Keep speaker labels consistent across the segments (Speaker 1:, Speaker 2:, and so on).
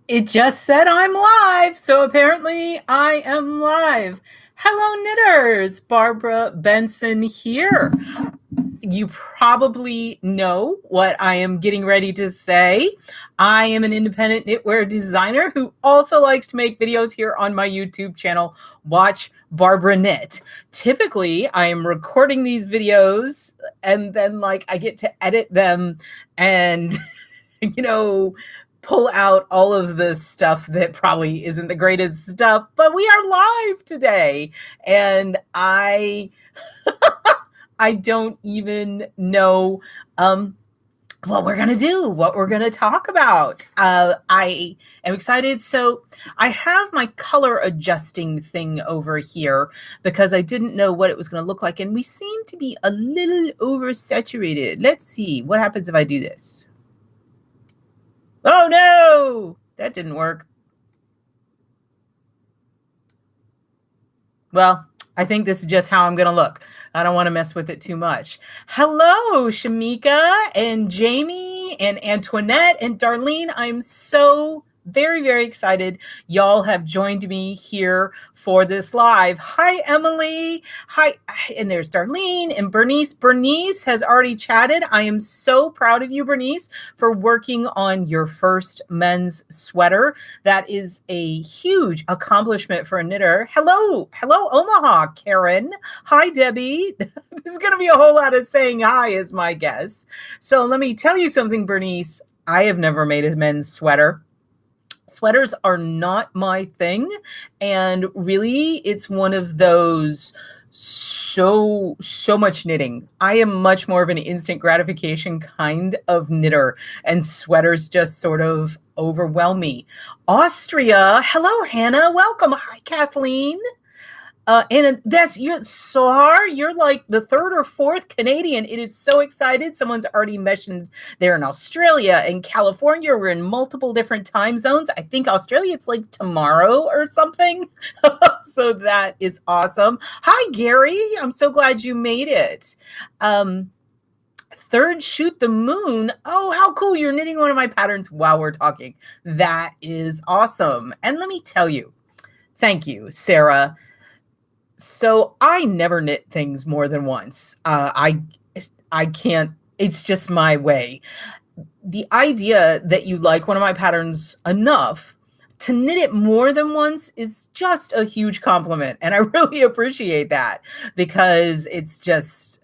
Speaker 1: It just said I'm live, so apparently I am live. Hello, knitters. Barbara Benson here. You probably know what I am getting ready to say. I am an independent knitwear designer who also likes to make videos here on my YouTube channel, Watch Barbara Knit. Typically, I am recording these videos and then I get to edit them and pull out all of the stuff that probably isn't the greatest stuff, but we are live today. And I don't even know what we're going to do, what we're going to talk about. I am excited. So I have my color adjusting thing over here because I didn't know what it was going to look like. And we seem to be a little oversaturated. Let's see what happens if I do this. Oh no, that didn't work. Well, I think this is just how I'm going to look. I don't want to mess with it too much. Hello, Shamika and Jamie and Antoinette and Darlene. I'm so very, very excited. Y'all have joined me here for this live. Hi, Emily. Hi. And there's Darlene and Bernice. Bernice has already chatted. I am so proud of you, Bernice, for working on your first men's sweater. That is a huge accomplishment for a knitter. Hello, Omaha, Karen. Hi, Debbie. There's going to be a whole lot of saying hi is my guess. So let me tell you something, Bernice. I have never made a men's sweater. Sweaters are not my thing. And really, it's one of those so much knitting. I am much more of an instant gratification kind of knitter, and sweaters just sort of overwhelm me. Austria. Hello, Hannah. Welcome. Hi, Kathleen. And that's you're Sohar, you're like the third or fourth Canadian. It is so excited. Someone's already mentioned they're in Australia and California. We're in multiple different time zones. I think Australia, it's like tomorrow or something. So that is awesome. Hi, Gary. I'm so glad you made it. Third Shoot the Moon. Oh, how cool. You're knitting one of my patterns while we're talking. That is awesome. And let me tell you, thank you, Sarah. So I never knit things more than once. I can't, it's just my way. The idea that you like one of my patterns enough to knit it more than once is just a huge compliment. And I really appreciate that because it's just,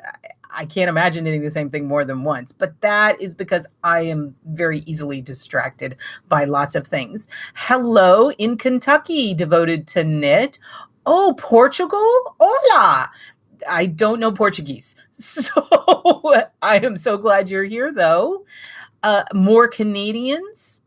Speaker 1: I can't imagine knitting the same thing more than once, but that is because I am very easily distracted by lots of things. Hello in Kentucky, devoted to knit. Oh, Portugal? Hola! I don't know Portuguese. So I am so glad you're here, though. More Canadians.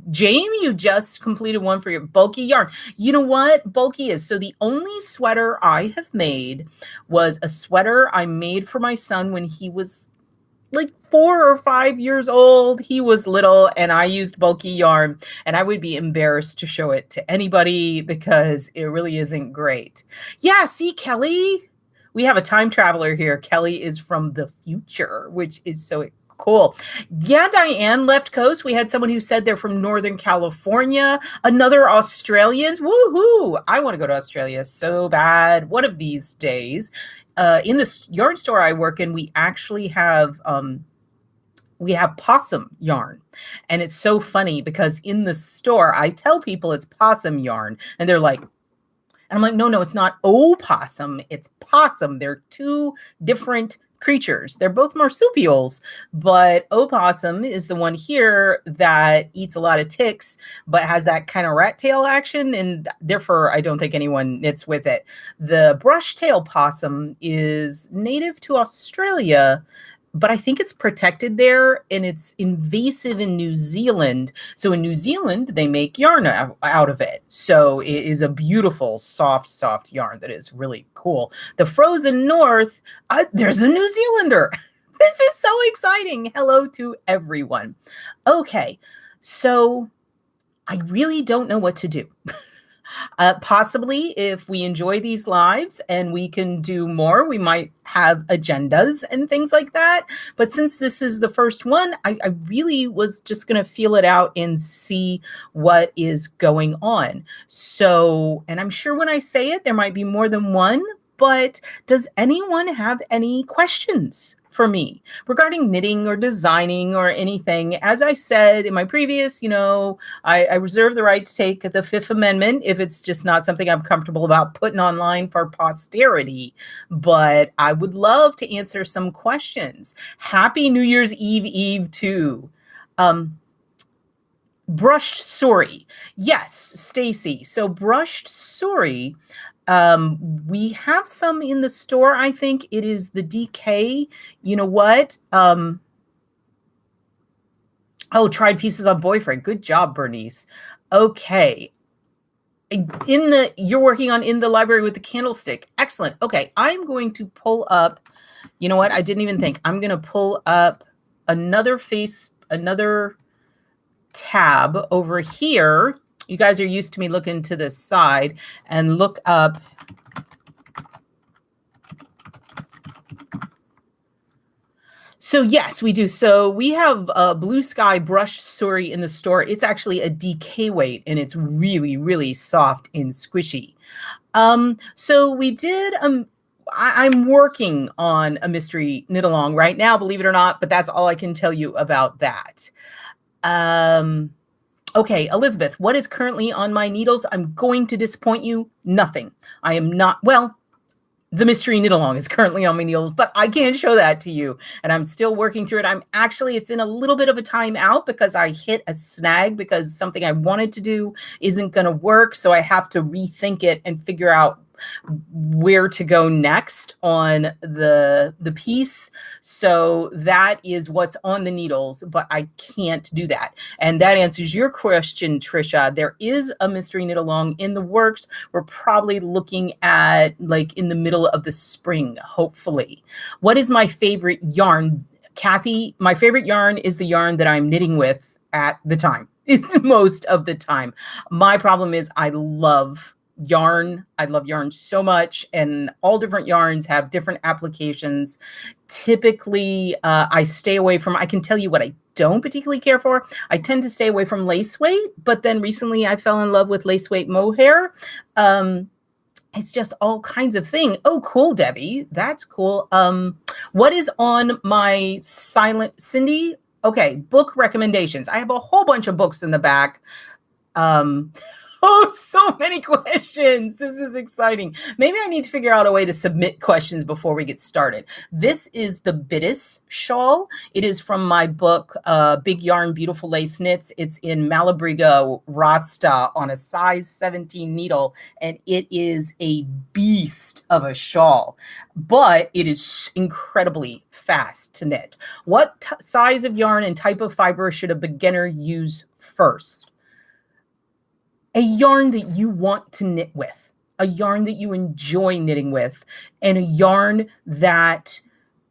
Speaker 1: Jamie, you just completed one for your bulky yarn. You know what bulky is? So the only sweater I have made was a sweater I made for my son when he was like 4 or 5 years old. He was little and I used bulky yarn, and I would be embarrassed to show it to anybody because it really isn't great. Yeah, see, Kelly, we have a time traveler here. Kelly is from the future, which is so cool. Yeah, Diane, left coast. We had someone who said they're from Northern California. Another Australians. Woohoo! I want to go to Australia so bad. One of these days. In the yarn store I work in, we actually have possum yarn. And it's so funny because in the store, I tell people it's possum yarn, and they're like, and I'm like, no, it's not opossum, it's possum. They're two different creatures. They're both marsupials, but opossum is the one here that eats a lot of ticks, but has that kind of rat tail action, and therefore I don't think anyone knits with it. The brush tail possum is native to Australia, but I think it's protected there, and it's invasive in New Zealand. So in New Zealand, they make yarn out of it. So it is a beautiful, soft yarn that is really cool. The frozen north, there's a New Zealander. This is so exciting. Hello to everyone. Okay, so I really don't know what to do. Possibly, if we enjoy these lives and we can do more, we might have agendas and things like that. But since this is the first one, I really was just going to feel it out and see what is going on. So, and I'm sure when I say it, there might be more than one, but does anyone have any questions for me regarding knitting or designing or anything? As I said in my previous, I reserve the right to take the Fifth Amendment if it's just not something I'm comfortable about putting online for posterity. But I would love to answer some questions. Happy New Year's Eve too. Brushed Suri. Yes, Stacy. So brushed Suri. We have some in the store. I think it is the DK. You know what? Tried pieces on boyfriend. Good job, Bernice. Okay. You're working on In the Library with the Candlestick. Excellent. Okay. I'm going to pull up, you know what? I didn't even think. I'm going to pull up another tab over here. You guys are used to me looking to the side and look up. So yes, we do. So we have a Blue Sky brushed suri in the store. It's actually a DK weight and it's really, really soft and squishy. So we did, I'm working on a mystery knit along right now, believe it or not, but that's all I can tell you about that. Okay, Elizabeth, what is currently on my needles? I'm going to disappoint you. Nothing. I am not, well, the mystery knit along is currently on my needles, but I can't show that to you. And I'm still working through it. It's in a little bit of a timeout because I hit a snag because something I wanted to do isn't going to work. So I have to rethink it and figure out where to go next on the piece. So that is what's on the needles, but I can't do that. And that answers your question, Trisha. There is a mystery knit along in the works. We're probably looking at like in the middle of the spring, hopefully. What is my favorite yarn? Kathy, my favorite yarn is the yarn that I'm knitting with at the time. It's the most of the time. My problem is I love yarn. I love yarn so much, and all different yarns have different applications. Typically, I stay away from, I can tell you what I don't particularly care for. I tend to stay away from lace weight, but then recently I fell in love with lace weight mohair. It's just all kinds of thing. Oh, cool, Debbie. That's cool. What is on my silent Cindy? Okay, book recommendations. I have a whole bunch of books in the back. Oh, so many questions. This is exciting. Maybe I need to figure out a way to submit questions before we get started. This is the Bittis shawl. It is from my book, Big Yarn, Beautiful Lace Knits. It's in Malabrigo Rasta on a size 17 needle, and it is a beast of a shawl, but it is incredibly fast to knit. What size of yarn and type of fiber should a beginner use first? A yarn that you want to knit with, a yarn that you enjoy knitting with, and a yarn that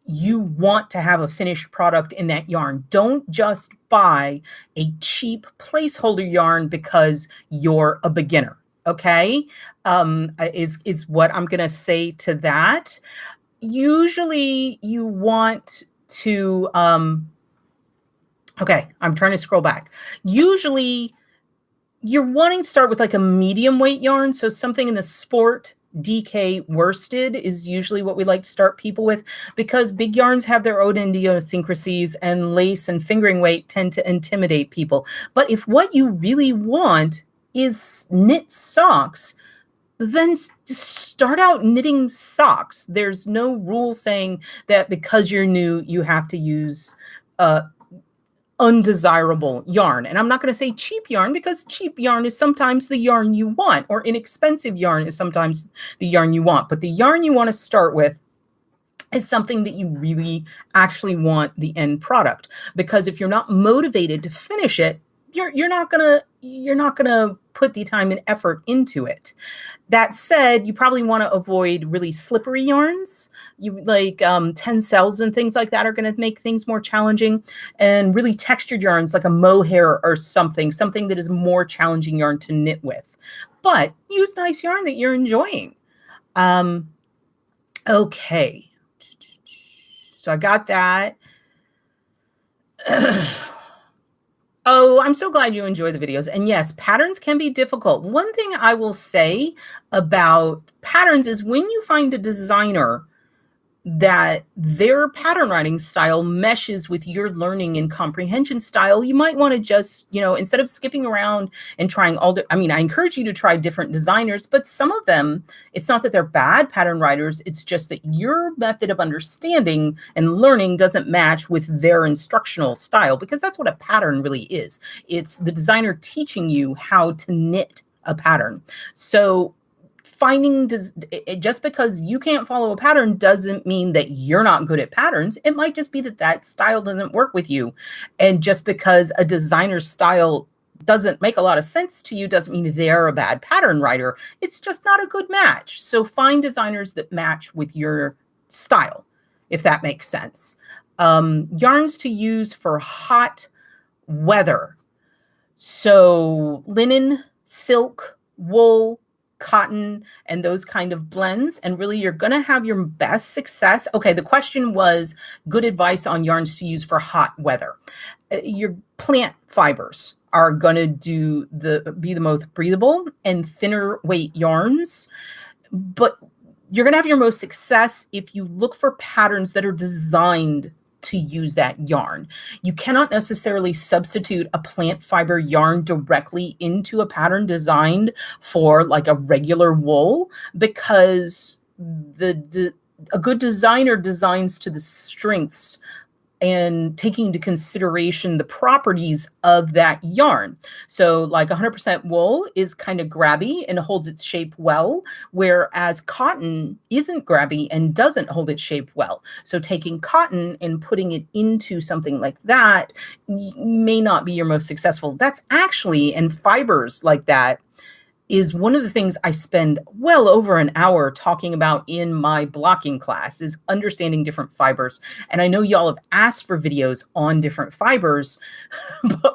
Speaker 1: you want to have a finished product in that yarn. Don't just buy a cheap placeholder yarn because you're a beginner, okay? Is what I'm going to say to that. Usually you want to, okay, I'm trying to scroll back. Usually you're wanting to start with like a medium weight yarn. So something in the sport DK worsted is usually what we like to start people with, because big yarns have their own idiosyncrasies and lace and fingering weight tend to intimidate people. But if what you really want is knit socks, then start out knitting socks. There's no rule saying that because you're new, you have to use undesirable yarn. And I'm not going to say cheap yarn, because cheap yarn is sometimes the yarn you want, or inexpensive yarn is sometimes the yarn you want. But the yarn you want to start with is something that you really actually want the end product. Because if you're not motivated to finish it, you're not gonna put the time and effort into it. That said, you probably want to avoid really slippery yarns. You like tencels and things like that are going to make things more challenging, and really textured yarns like a mohair or something that is more challenging yarn to knit with. but use nice yarn that you're enjoying. Okay. So I got that. Oh, I'm so glad you enjoy the videos. And yes, patterns can be difficult. One thing I will say about patterns is when you find a designer that their pattern writing style meshes with your learning and comprehension style, you might want to just, instead of skipping around and trying I encourage you to try different designers, but some of them, it's not that they're bad pattern writers, it's just that your method of understanding and learning doesn't match with their instructional style, because that's what a pattern really is. It's the designer teaching you how to knit a pattern. So just because you can't follow a pattern doesn't mean that you're not good at patterns. It might just be that style doesn't work with you. And just because a designer's style doesn't make a lot of sense to you doesn't mean they're a bad pattern writer. It's just not a good match. So find designers that match with your style, if that makes sense. Yarns to use for hot weather. So linen, silk, wool, cotton, and those kind of blends. And really, you're going to have your best success. Okay, the question was good advice on yarns to use for hot weather. Your plant fibers are going to be the most breathable and thinner weight yarns. But you're going to have your most success if you look for patterns that are designed to use that yarn. You cannot necessarily substitute a plant fiber yarn directly into a pattern designed for like a regular wool, because a good designer designs to the strengths and taking into consideration the properties of that yarn. So like 100% wool is kind of grabby and holds its shape well, whereas cotton isn't grabby and doesn't hold its shape well. So taking cotton and putting it into something like that may not be your most successful. That's actually, and fibers like that is one of the things I spend well over an hour talking about in my blocking class, is understanding different fibers. And I know y'all have asked for videos on different fibers,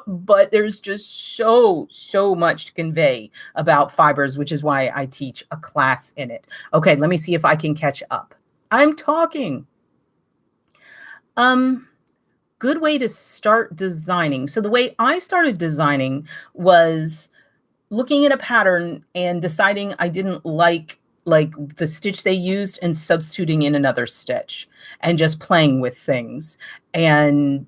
Speaker 1: but there's just so much to convey about fibers, which is why I teach a class in it. Okay, let me see if I can catch up. I'm talking. Good way to start designing. So the way I started designing was looking at a pattern and deciding I didn't like the stitch they used and substituting in another stitch and just playing with things. And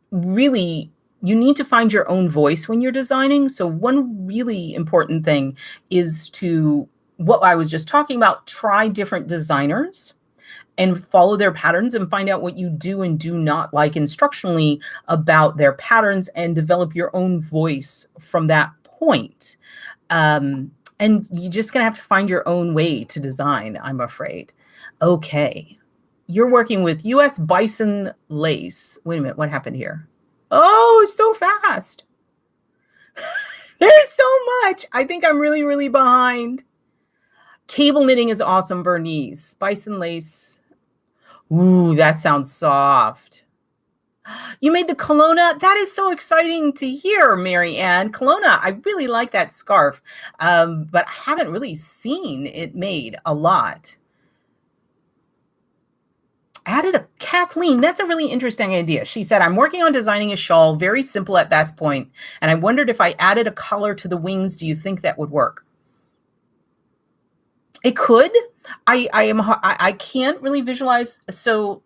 Speaker 1: really, you need to find your own voice when you're designing. So one really important thing is to, what I was just talking about, try different designers and follow their patterns and find out what you do and do not like instructionally about their patterns and develop your own voice from that point. And you're just going to have to find your own way to design, I'm afraid. Okay. You're working with US Bison lace. Wait a minute. What happened here? Oh, so fast. There's so much. I think I'm really, really behind. Cable knitting is awesome, Bernice. Bison lace. Ooh, that sounds soft. You made the Kelowna. That is so exciting to hear, Mary Ann. Kelowna, I really like that scarf, but I haven't really seen it made a lot. Added a Kathleen. That's a really interesting idea. She said, I'm working on designing a shawl, very simple at that point, and I wondered if I added a collar to the wings, do you think that would work? It could. I can't really visualize. So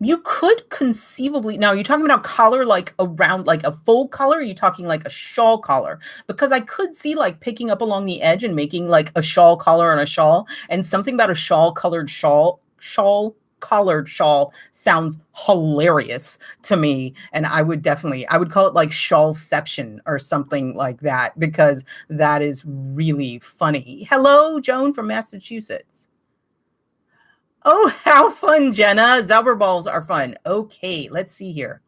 Speaker 1: you could conceivably, now you're talking about collar like around like a full collar, or are you talking like a shawl collar? Because I could see like picking up along the edge and making like a shawl collar on a shawl, and something about a shawl collared shawl sounds hilarious to me. And I would call it like shawlception or something like that, because that is really funny. Hello, Joan from Massachusetts. Oh, how fun, Jenna. Zauberballs are fun. Okay, let's see here.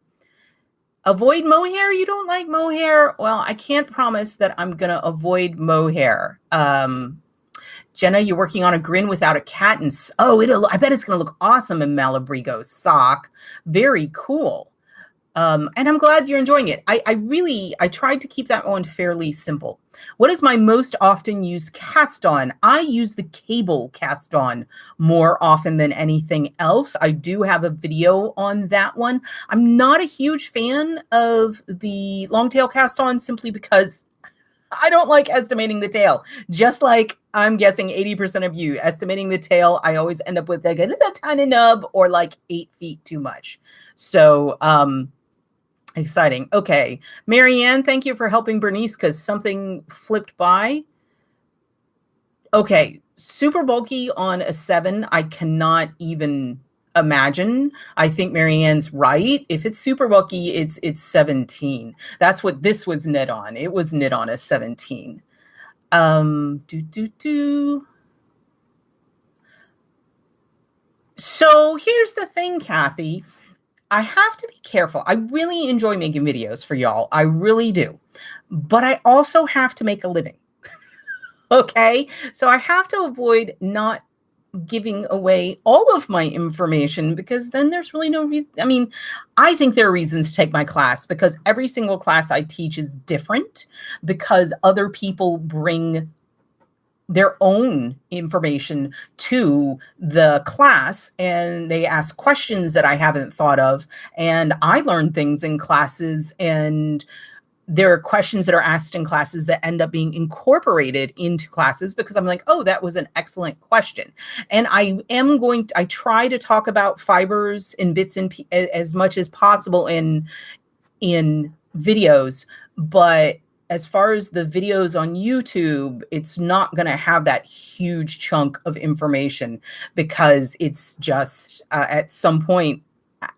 Speaker 1: Avoid mohair? You don't like mohair? Well, I can't promise that I'm going to avoid mohair. Jenna, you're working on a grin without a cat. And I bet it's going to look awesome in Malabrigo sock. Very cool. And I'm glad you're enjoying it. I tried to keep that one fairly simple. What is my most often used cast on? I use the cable cast on more often than anything else. I do have a video on that one. I'm not a huge fan of the long tail cast on simply because I don't like estimating the tail. Just like I'm guessing 80% of you estimating the tail, I always end up with like a little tiny nub or like 8 feet too much. So, exciting. Okay. Marianne, thank you for helping Bernice because something flipped by. Okay. Super bulky on a 7. I cannot even imagine. I think Marianne's right. If it's super bulky, it's 17. That's what this was knit on. It was knit on a 17. So here's the thing, Kathy. I have to be careful. I really enjoy making videos for y'all. I really do. But I also have to make a living. Okay? So I have to avoid not giving away all of my information because then there's really no reason. I mean, I think there are reasons to take my class because every single class I teach is different because other people bring their own information to the class and they ask questions that I haven't thought of. And I learn things in classes and there are questions that are asked in classes that end up being incorporated into classes because I'm like, oh, that was an excellent question. And I try to talk about fibers and bits and as much as possible in videos, but as far as the videos on YouTube, it's not going to have that huge chunk of information because it's just at some point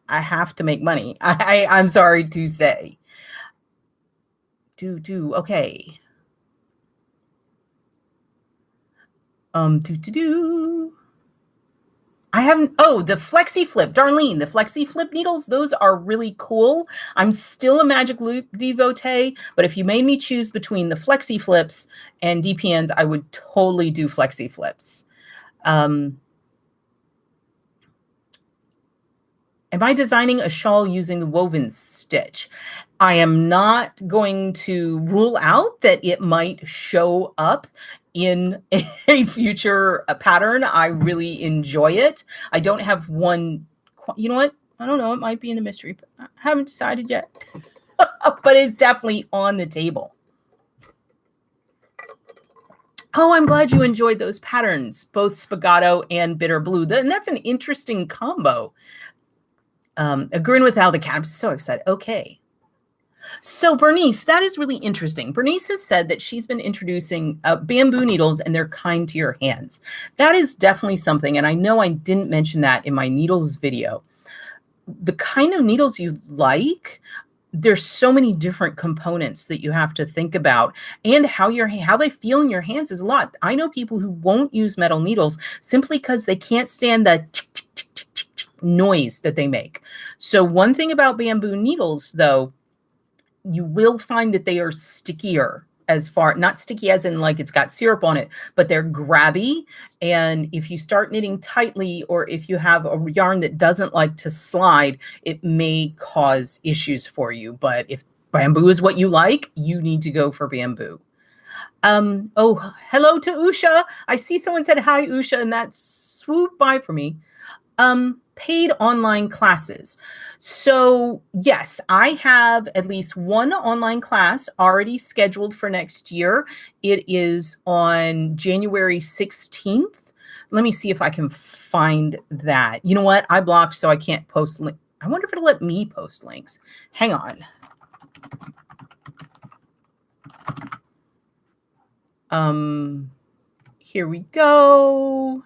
Speaker 1: I have to make money. I'm sorry to say. Okay. I haven't, the Flexi Flip, Darlene, the Flexi Flip needles, those are really cool. I'm still a Magic Loop devotee, but if you made me choose between the Flexi Flips and DPNs, I would totally do Flexi Flips. Am I designing a shawl using the woven stitch? I am not going to rule out that it might show up in a future pattern. I really enjoy it. I don't have one, you know what? I don't know. It might be in the mystery. I haven't decided yet, but it's definitely on the table. Oh, I'm glad you enjoyed those patterns, both Spagato and Bitter Blue. And that's an interesting combo. Agreeing with Al the cat. I'm so excited. Okay. So Bernice, that is really interesting. Bernice has said that she's been introducing bamboo needles and they're kind to your hands. That is definitely something. And I know I didn't mention that in my needles video. The kind of needles you like, there's so many different components that you have to think about, and how they feel in your hands is a lot. I know people who won't use metal needles simply because they can't stand the noise that they make. So one thing about bamboo needles, though, you will find that they are stickier, not sticky as in like it's got syrup on it, but they're grabby. And if you start knitting tightly, or if you have a yarn that doesn't like to slide, it may cause issues for you. But if bamboo is what you like, you need to go for bamboo. Oh, hello to Usha. I see someone said hi, Usha, and that swooped by for me. Paid online classes. So yes, I have at least one online class already scheduled for next year. It is on January 16th. Let me see if I can find that. You know what? I blocked, so I can't post link. I wonder if it'll let me post links. Hang on. Here we go.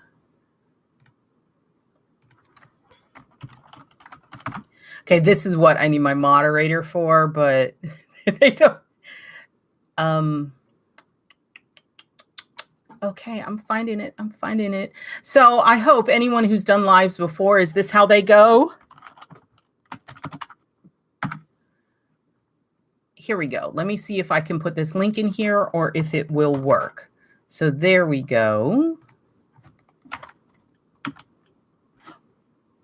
Speaker 1: Okay, this is what I need my moderator for, but they don't. Okay, I'm finding it. So I hope anyone who's done lives before, is this how they go? Here we go. Let me see if I can put this link in here or if it will work. So there we go.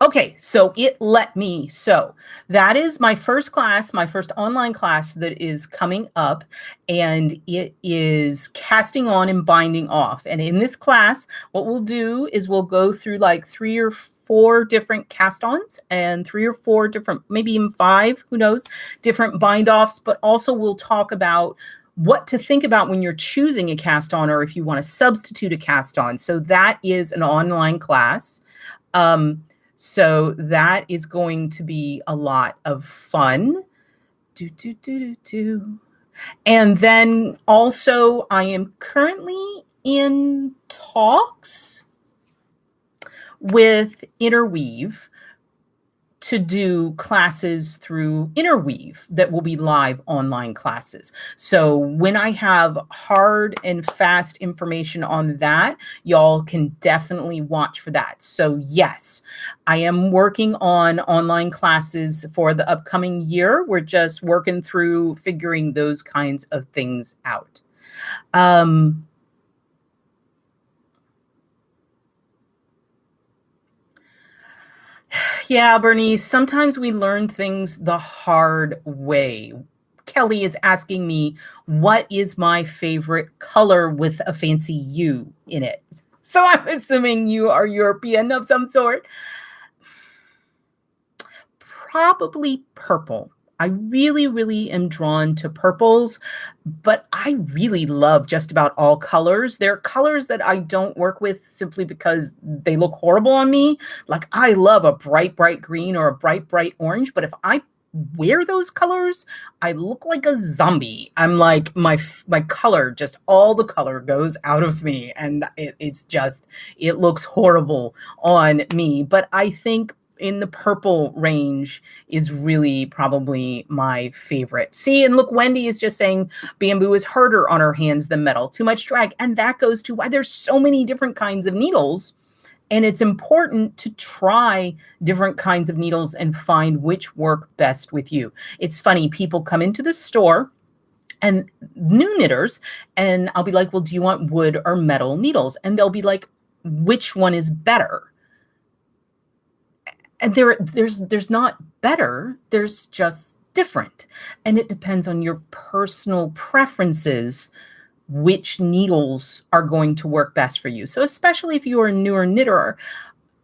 Speaker 1: Okay. Okay, so it let me. So that is my first class, my first online class that is coming up, and it is casting on and binding off. And in this class, what we'll do is we'll go through like 3 or 4 different cast-ons and 3 or 4 different, maybe even 5, who knows, different bind-offs, but also we'll talk about what to think about when you're choosing a cast-on or if you want to substitute a cast-on. So that is an online class. So that is going to be a lot of fun. And then also I am currently in talks with Interweave to do classes through Interweave that will be live online classes. So when I have hard and fast information on that, y'all can definitely watch for that. So yes, I am working on online classes for the upcoming year. We're just working through figuring those kinds of things out. Yeah, Bernice, sometimes we learn things the hard way. Kelly is asking me, what is my favorite color with a fancy U in it? So I'm assuming you are European of some sort. Probably purple. I really, really am drawn to purples, but I really love just about all colors. There are colors that I don't work with simply because they look horrible on me. Like I love a bright, bright green or a bright, bright orange, but if I wear those colors, I look like a zombie. I'm like my color, just all the color goes out of me, and it looks horrible on me. But I think in the purple range is really probably my favorite. See, and look, Wendy is just saying bamboo is harder on her hands than metal, too much drag. And that goes to why there's so many different kinds of needles. And it's important to try different kinds of needles and find which work best with you. It's funny, people come into the store and new knitters, and I'll be like, well, do you want wood or metal needles? And they'll be like, which one is better? And there's not better, there's just different. And it depends on your personal preferences, which needles are going to work best for you. So especially if you are a newer knitter,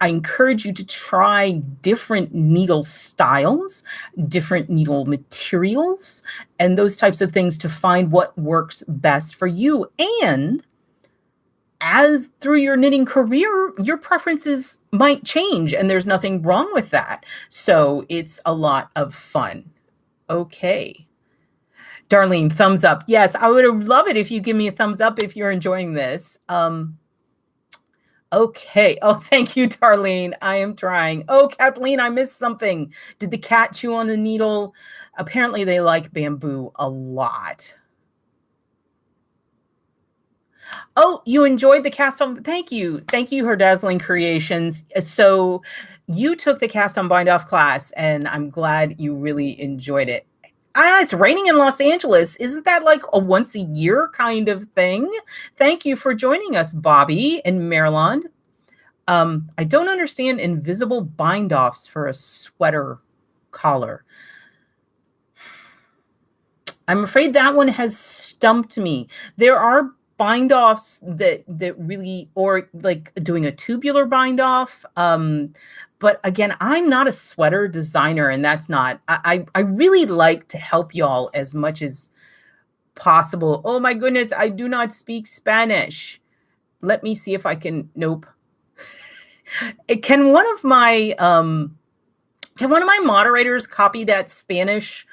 Speaker 1: I encourage you to try different needle styles, different needle materials, and those types of things to find what works best for you. And as through your knitting career, your preferences might change, and there's nothing wrong with that. So it's a lot of fun. Okay. Darlene, thumbs up. Yes, I would love it if you give me a thumbs up if you're enjoying this. Okay. Oh, thank you, Darlene. I am trying. Oh, Kathleen, I missed something. Did the cat chew on the needle? Apparently they like bamboo a lot. Oh, you enjoyed the cast on. Thank you. Thank you, Her Dazzling Creations. So you took the cast on bind off class, and I'm glad you really enjoyed it. It's raining in Los Angeles. Isn't that like a once a year kind of thing? Thank you for joining us, Bobby in Maryland. I don't understand invisible bind offs for a sweater collar. I'm afraid that one has stumped me. There are bind offs that really, or like doing a tubular bind off. But again, I'm not a sweater designer, and that's not, I really like to help y'all as much as possible. Oh my goodness, I do not speak Spanish. Let me see if I can, nope. Can one of my moderators copy that Spanish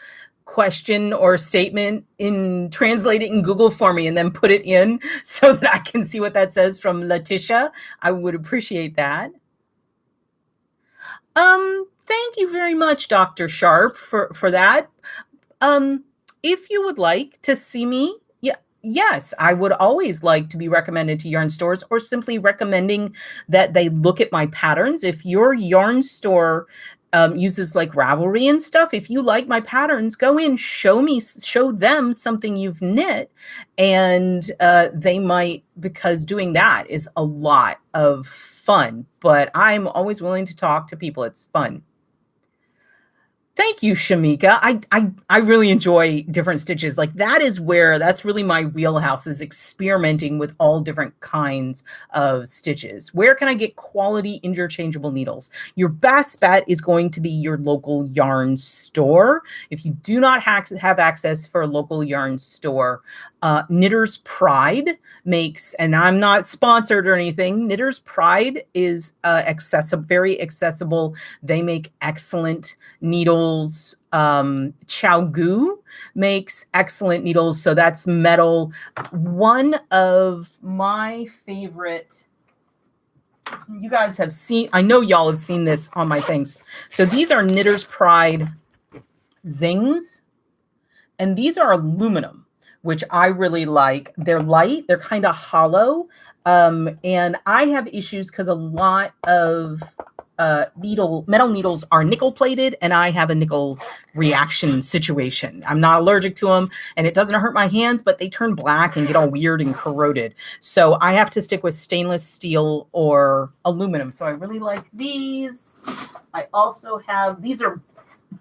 Speaker 1: question or statement and translate it in Google for me and then put it in so that I can see what that says from Letitia? I would appreciate that. Thank you very much, Dr. Sharp, for that. If you would like to see me, yes, I would always like to be recommended to yarn stores, or simply recommending that they look at my patterns. If your yarn store uses like Ravelry and stuff. If you like my patterns, go in, show them something you've knit, and they might, because doing that is a lot of fun. But I'm always willing to talk to people. It's fun. Thank you, Shamika. I really enjoy different stitches. Like that's really my wheelhouse, is experimenting with all different kinds of stitches. Where can I get quality interchangeable needles? Your best bet is going to be your local yarn store. If you do not have access for a local yarn store, Knitter's Pride makes, and I'm not sponsored or anything, Knitter's Pride is very accessible. They make excellent needles. Chowgu makes excellent needles. So that's metal. One of my favorite, you guys have seen, I know y'all have seen this on my things. So these are Knitter's Pride Zings, and these are aluminum, which I really like. They're light, they're kind of hollow. And I have issues because a lot of metal needles are nickel plated, and I have a nickel reaction situation. I'm not allergic to them, and it doesn't hurt my hands, but they turn black and get all weird and corroded. So I have to stick with stainless steel or aluminum. So I really like these. I also have, these are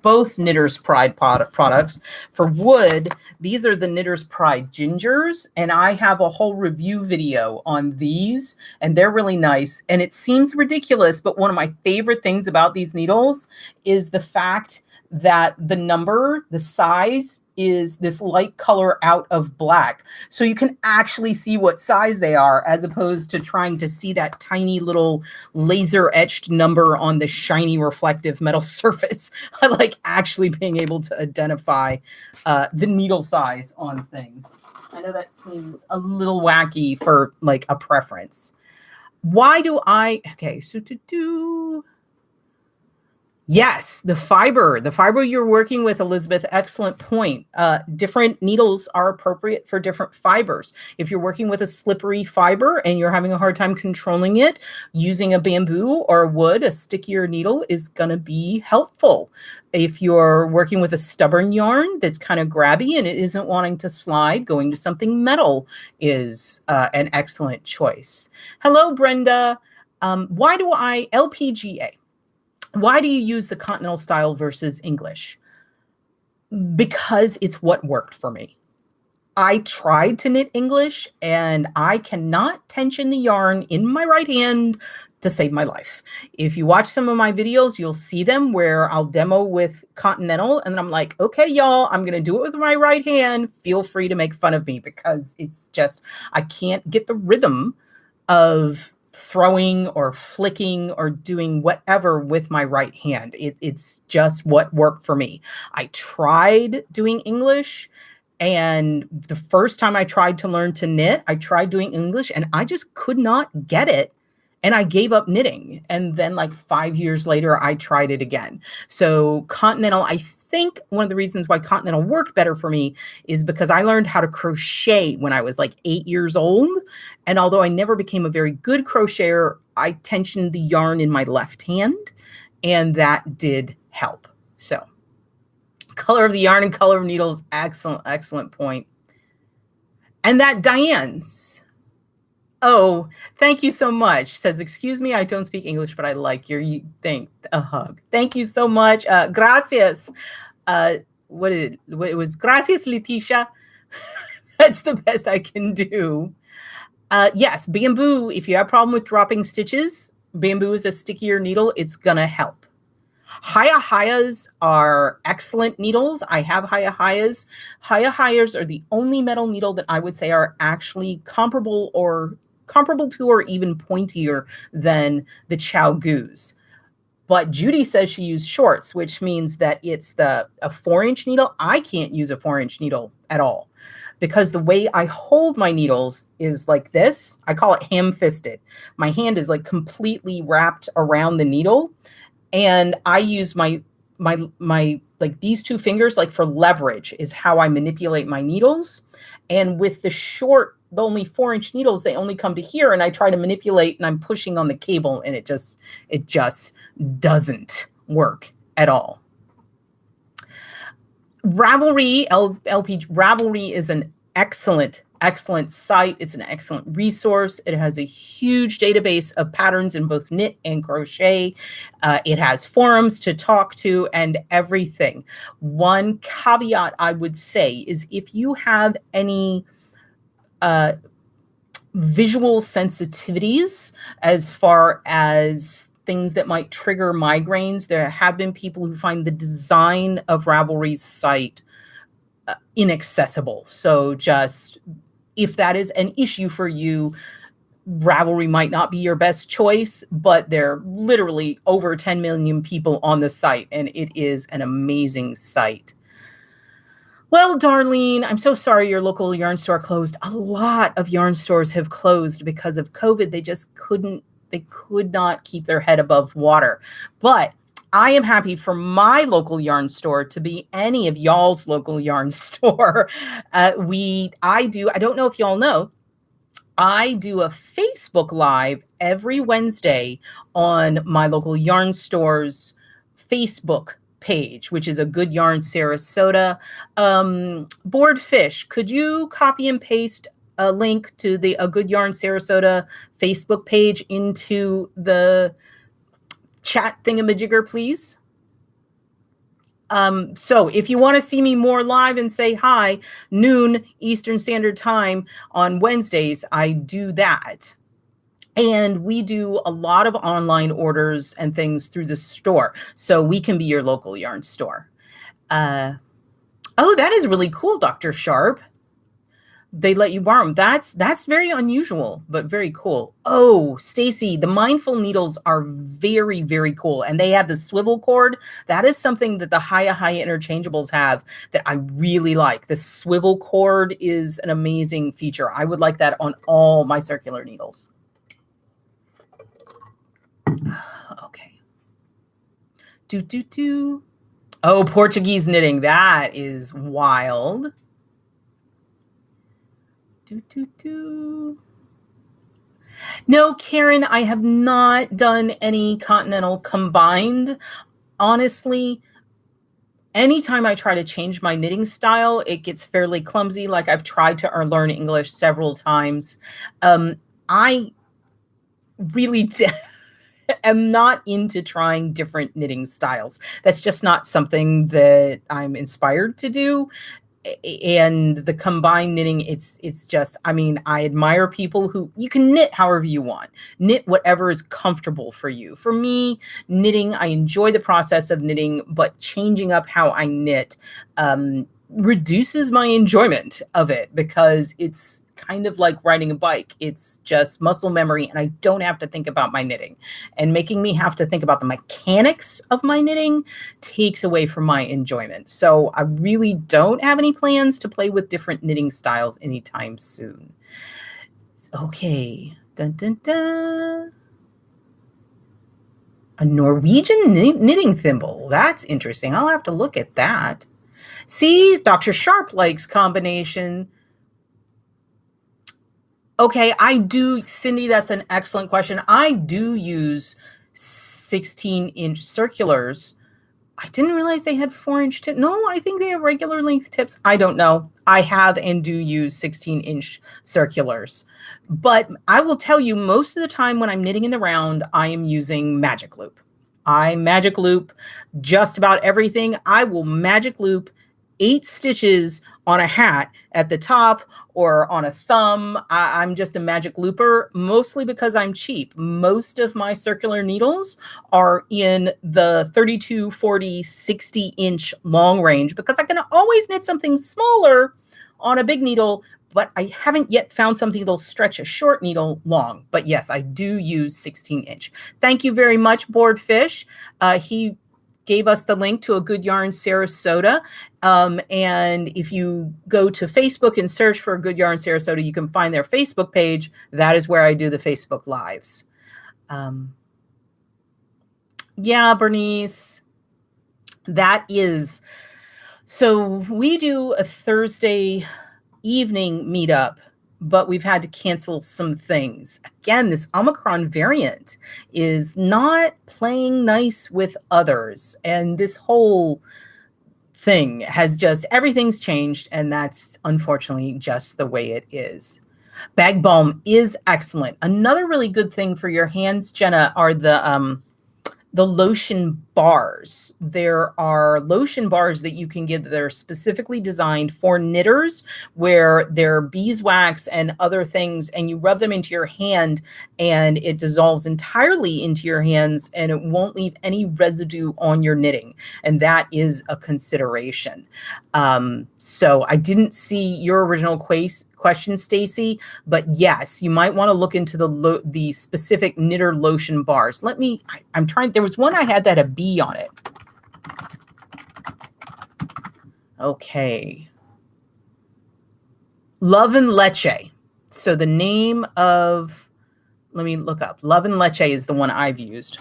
Speaker 1: both Knitter's Pride products. For wood, these are the Knitter's Pride Gingers, and I have a whole review video on these, and they're really nice. And it seems ridiculous, but one of my favorite things about these needles is the fact that the size is this light color out of black. So you can actually see what size they are, as opposed to trying to see that tiny little laser etched number on the shiny reflective metal surface. I like actually being able to identify the needle size on things. I know that seems a little wacky for like a preference. Why do okay, so yes, the fiber you're working with, Elizabeth, excellent point. Different needles are appropriate for different fibers. If you're working with a slippery fiber and you're having a hard time controlling it, using a bamboo or a wood, a stickier needle is going to be helpful. If you're working with a stubborn yarn that's kind of grabby and it isn't wanting to slide, going to something metal is an excellent choice. Hello, Brenda. LPGA. Why do you use the continental style versus English? Because it's what worked for me. I tried to knit English, and I cannot tension the yarn in my right hand to save my life. If you watch some of my videos, you'll see them where I'll demo with continental, and I'm like, okay, y'all, I'm going to do it with my right hand. Feel free to make fun of me, because it's just, I can't get the rhythm of throwing or flicking or doing whatever with my right hand. It's just what worked for me. I tried doing English, and the first time I tried to learn to knit, I tried doing English and I just could not get it. And I gave up knitting. And then like 5 years later, I tried it again. So continental, I think one of the reasons why continental worked better for me is because I learned how to crochet when I was like 8 years old. And although I never became a very good crocheter, I tensioned the yarn in my left hand, and that did help. So color of the yarn and color of needles, excellent point. And that Diane's. Oh, thank you so much. Says, excuse me, I don't speak English, but I like your thing. A hug. Thank you so much. Gracias. It was gracias, Leticia. That's the best I can do. Yes, bamboo. If you have a problem with dropping stitches, bamboo is a stickier needle. It's going to help. Hayahayas are excellent needles. I have Hayahayas. Hayahayas are the only metal needle that I would say are actually comparable to or even pointier than the Chowgus. But Judy says she used shorts, which means that it's a 4-inch needle. I can't use a 4-inch needle at all, because the way I hold my needles is like this. I call it ham-fisted. My hand is like completely wrapped around the needle, and I use my like these two fingers like for leverage is how I manipulate my needles. And with the only 4-inch needles, they only come to here, and I try to manipulate, and I'm pushing on the cable, and it just doesn't work at all. Ravelry, Ravelry is an excellent site. It's an excellent resource. It has a huge database of patterns in both knit and crochet. It has forums to talk to and everything. One caveat I would say is if you have any visual sensitivities as far as things that might trigger migraines, there have been people who find the design of Ravelry's site inaccessible. So just if that is an issue for you, Ravelry might not be your best choice, but there are literally over 10 million people on the site, and it is an amazing site. Well, Darlene, I'm so sorry your local yarn store closed. A lot of yarn stores have closed because of COVID. They just could not keep their head above water. But I am happy for my local yarn store to be any of y'all's local yarn store. I don't know if y'all know, I do a Facebook Live every Wednesday on my local yarn store's Facebook page, which is A Good Yarn Sarasota. Boardfish, could you copy and paste a link to the A Good Yarn Sarasota Facebook page into the chat thingamajigger, please? So if you want to see me more live and say hi, noon Eastern Standard Time on Wednesdays, I do that. And we do a lot of online orders and things through the store. So we can be your local yarn store. Oh, that is really cool, Dr. Sharp. They let you borrow them. That's very unusual, but very cool. Oh, Stacy, the mindful needles are very, very cool. And they have the swivel cord. That is something that the high interchangeables have that I really like. The swivel cord is an amazing feature. I would like that on all my circular needles. Okay. Oh, Portuguese knitting. That is wild. No, Karen, I have not done any continental combined. Honestly, anytime I try to change my knitting style, it gets fairly clumsy. Like I've tried to learn English several times. I really am not into trying different knitting styles. That's just not something that I'm inspired to do. And the combined knitting, it's just, I mean, I admire people who, you can knit however you want, knit whatever is comfortable for you. For me, knitting, I enjoy the process of knitting, but changing up how I knit reduces my enjoyment of it because it's kind of like riding a bike. It's just muscle memory, and I don't have to think about my knitting. And making me have to think about the mechanics of my knitting takes away from my enjoyment. So I really don't have any plans to play with different knitting styles anytime soon. Okay. Dun, dun, dun. A Norwegian knitting thimble. That's interesting. I'll have to look at that. See, Dr. Sharp likes combination. Okay, I do, Cindy, that's an excellent question. I do use 16-inch circulars. I didn't realize they had 4-inch tips. No, I think they have regular length tips. I don't know. I have and do use 16-inch circulars. But I will tell you, most of the time when I'm knitting in the round, I am using magic loop. I magic loop just about everything. I will magic loop 8 stitches on a hat at the top or on a thumb. I'm just a magic looper, mostly because I'm cheap. Most of my circular needles are in the 32, 40, 60-inch long range because I can always knit something smaller on a big needle, but I haven't yet found something that'll stretch a short needle long. But yes, I do use 16-inch. Thank you very much, Boardfish. He gave us the link to A Good Yarn Sarasota. And if you go to Facebook and search for A Good Yarn Sarasota, you can find their Facebook page. That is where I do the Facebook Lives. Yeah, Bernice, that is. So we do a Thursday evening meetup but we've had to cancel some things. Again, this Omicron variant is not playing nice with others. And this whole thing has just, everything's changed. And that's unfortunately just the way it is. Bag balm is excellent. Another really good thing for your hands, Jenna, are the lotion bars. There are lotion bars that you can get that are specifically designed for knitters, where they're beeswax and other things, and you rub them into your hand and it dissolves entirely into your hands and it won't leave any residue on your knitting. And that is a consideration. So I didn't see your original question, Stacy, but yes, you might want to look into the specific knitter lotion bars. I'm trying, there was one I had that had a bee on it. Okay. Love and Leche. So the name of, let me look up. Love and Leche is the one I've used.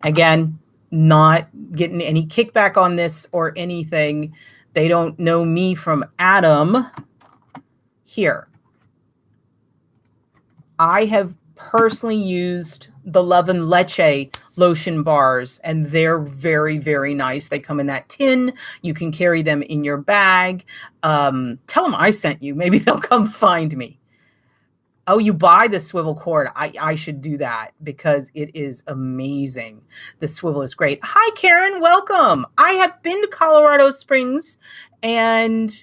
Speaker 1: Again, not getting any kickback on this or anything. They don't know me from Adam. Here, I have personally used the Love and Leche lotion bars, and they're very, very nice. They come in that tin. You can carry them in your bag. Tell them I sent you. Maybe they'll come find me. Oh, you buy the swivel cord. I should do that because it is amazing. The swivel is great. Hi, Karen. Welcome. I have been to Colorado Springs and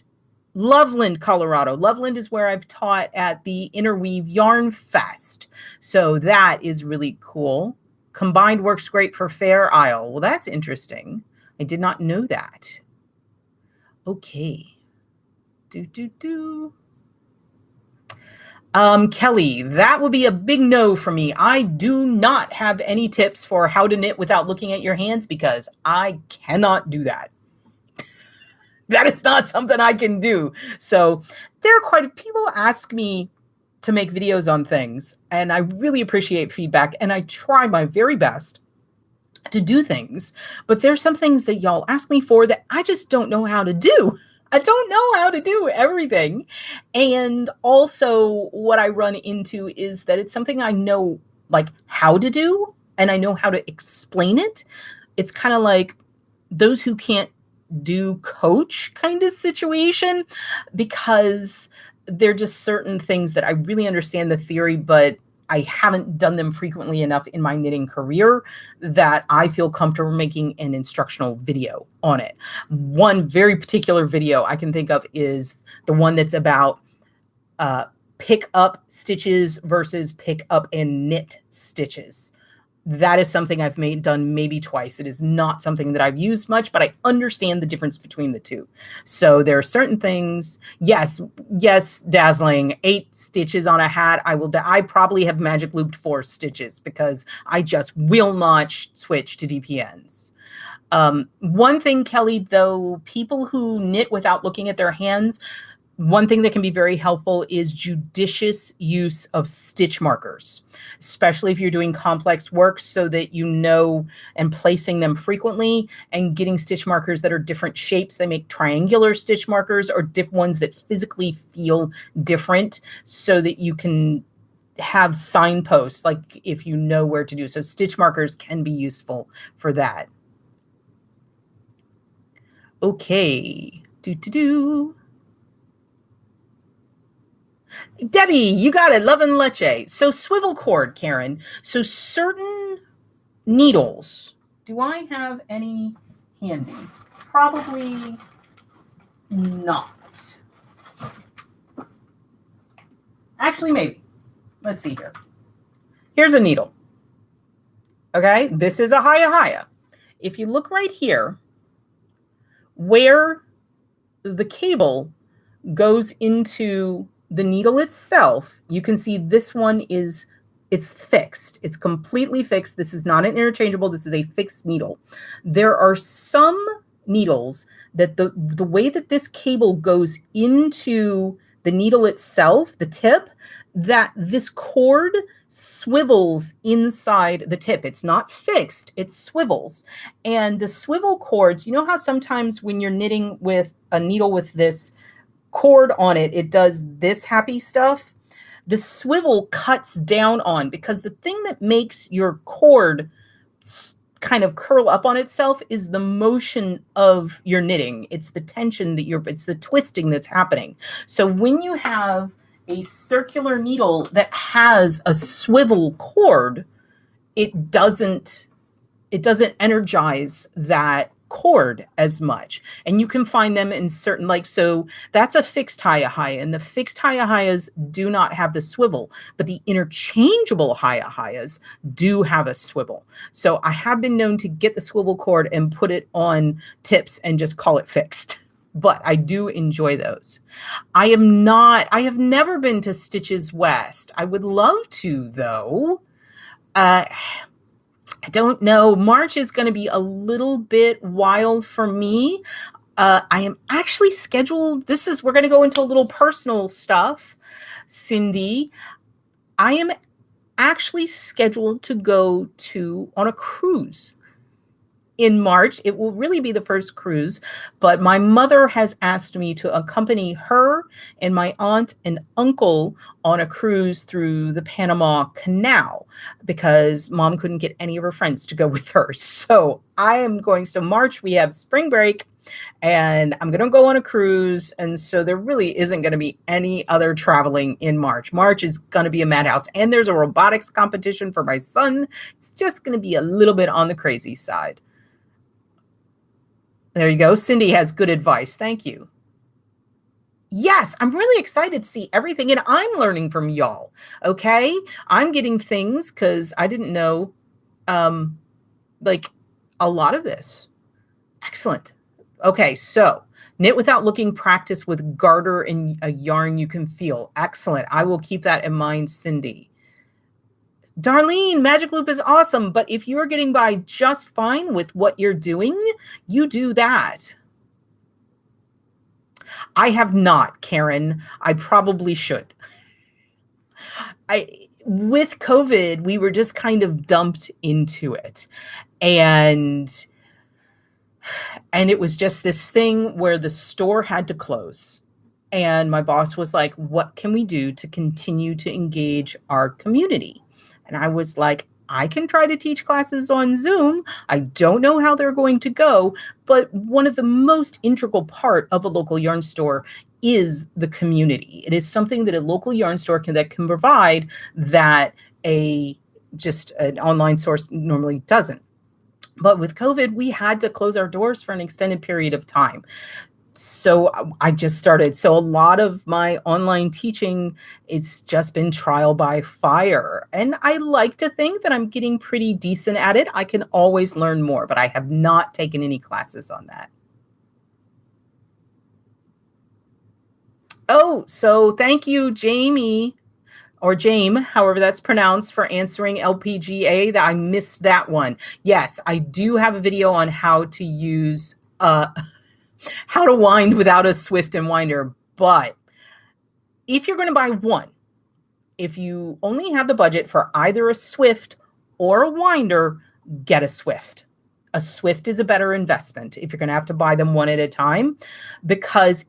Speaker 1: Loveland, Colorado. Loveland is where I've taught at the Interweave Yarn Fest. So that is really cool. Combined works great for Fair Isle. Well, that's interesting. I did not know that. Okay. Kelly, that would be a big no for me. I do not have any tips for how to knit without looking at your hands because I cannot do that. That is not something I can do. So there are quite people ask me to make videos on things, and I really appreciate feedback, and I try my very best to do things, but there's some things that y'all ask me for that I just don't know how to do. I don't know how to do everything. And also what I run into is that it's something I know like how to do, and I know how to explain it. It's kind of like those who can't do coach kind of situation, because they're just certain things that I really understand the theory, but I haven't done them frequently enough in my knitting career that I feel comfortable making an instructional video on it. One very particular video I can think of is the one that's about pick up stitches versus pick up and knit stitches. That is something I've done maybe twice. It is not something that I've used much, but I understand the difference between the two. So there are certain things. Yes, Dazzling, 8 stitches on a hat. I probably have magic looped 4 stitches because I just will not switch to DPNs. One thing, Kelly, though, people who knit without looking at their hands, one thing that can be very helpful is judicious use of stitch markers, especially if you're doing complex work, so that you know, and placing them frequently and getting stitch markers that are different shapes. They make triangular stitch markers or ones that physically feel different so that you can have signposts, like if you know where to do. So stitch markers can be useful for that. Okay. Debbie, you got it. Love and Leche. So swivel cord, Karen. So certain needles. Do I have any handy? Probably not. Actually, maybe. Let's see here. Here's a needle. Okay, this is a Haya. If you look right here, where the cable goes into the needle itself, you can see this one it's fixed. It's completely fixed. This is not an interchangeable. This is a fixed needle. There are some needles that the way that this cable goes into the needle itself, the tip, that this cord swivels inside the tip. It's not fixed, it swivels. And the swivel cords, you know how sometimes when you're knitting with a needle with this cord on it, it does this happy stuff. The swivel cuts down on, because the thing that makes your cord kind of curl up on itself is the motion of your knitting. It's the tension that it's the twisting that's happening. So when you have a circular needle that has a swivel cord, it doesn't energize that cord as much. And you can find them in certain, like, so that's a fixed haya, and the fixed hayas do not have the swivel, but the interchangeable hayas do have a swivel. So I have been known to get the swivel cord and put it on tips and just call it fixed. But I do enjoy those. I have never been to Stitches West. I would love to, though. I don't know. March is going to be a little bit wild for me. I am actually scheduled. We're going to go into a little personal stuff, Cindy. I am actually scheduled to go on a cruise in March. It will really be the first cruise, but my mother has asked me to accompany her and my aunt and uncle on a cruise through the Panama Canal, because mom couldn't get any of her friends to go with her. So I am going. So March, we have spring break, and I'm going to go on a cruise. And so there really isn't going to be any other traveling in March. March is going to be a madhouse. And there's a robotics competition for my son. It's just going to be a little bit on the crazy side. There you go. Cindy has good advice. Thank you. Yes, I'm really excited to see everything. And I'm learning from y'all. Okay. I'm getting things because I didn't know like a lot of this. Excellent. Okay. So knit without looking, practice with garter and a yarn you can feel. Excellent. I will keep that in mind, Cindy. Darlene, Magic Loop is awesome, but if you're getting by just fine with what you're doing, you do that. I have not, Karen. I probably should. With COVID, we were just kind of dumped into it. And it was just this thing where the store had to close. And my boss was like, what can we do to continue to engage our community? And I was like, I can try to teach classes on Zoom. I don't know how they're going to go, but one of the most integral part of a local yarn store is the community. It is something that a local yarn store can provide that just an online source normally doesn't. But with COVID, we had to close our doors for an extended period of time. So I just started. So a lot of my online teaching, it's just been trial by fire. And I like to think that I'm getting pretty decent at it. I can always learn more, but I have not taken any classes on that. Oh, so thank you, Jamie, or Jame, however that's pronounced, for answering LPGA. That I missed that one. Yes, I do have a video on how to use how to wind without a Swift and winder. But if you're going to buy one, if you only have the budget for either a Swift or a winder, get a Swift. A Swift is a better investment if you're going to have to buy them one at a time, because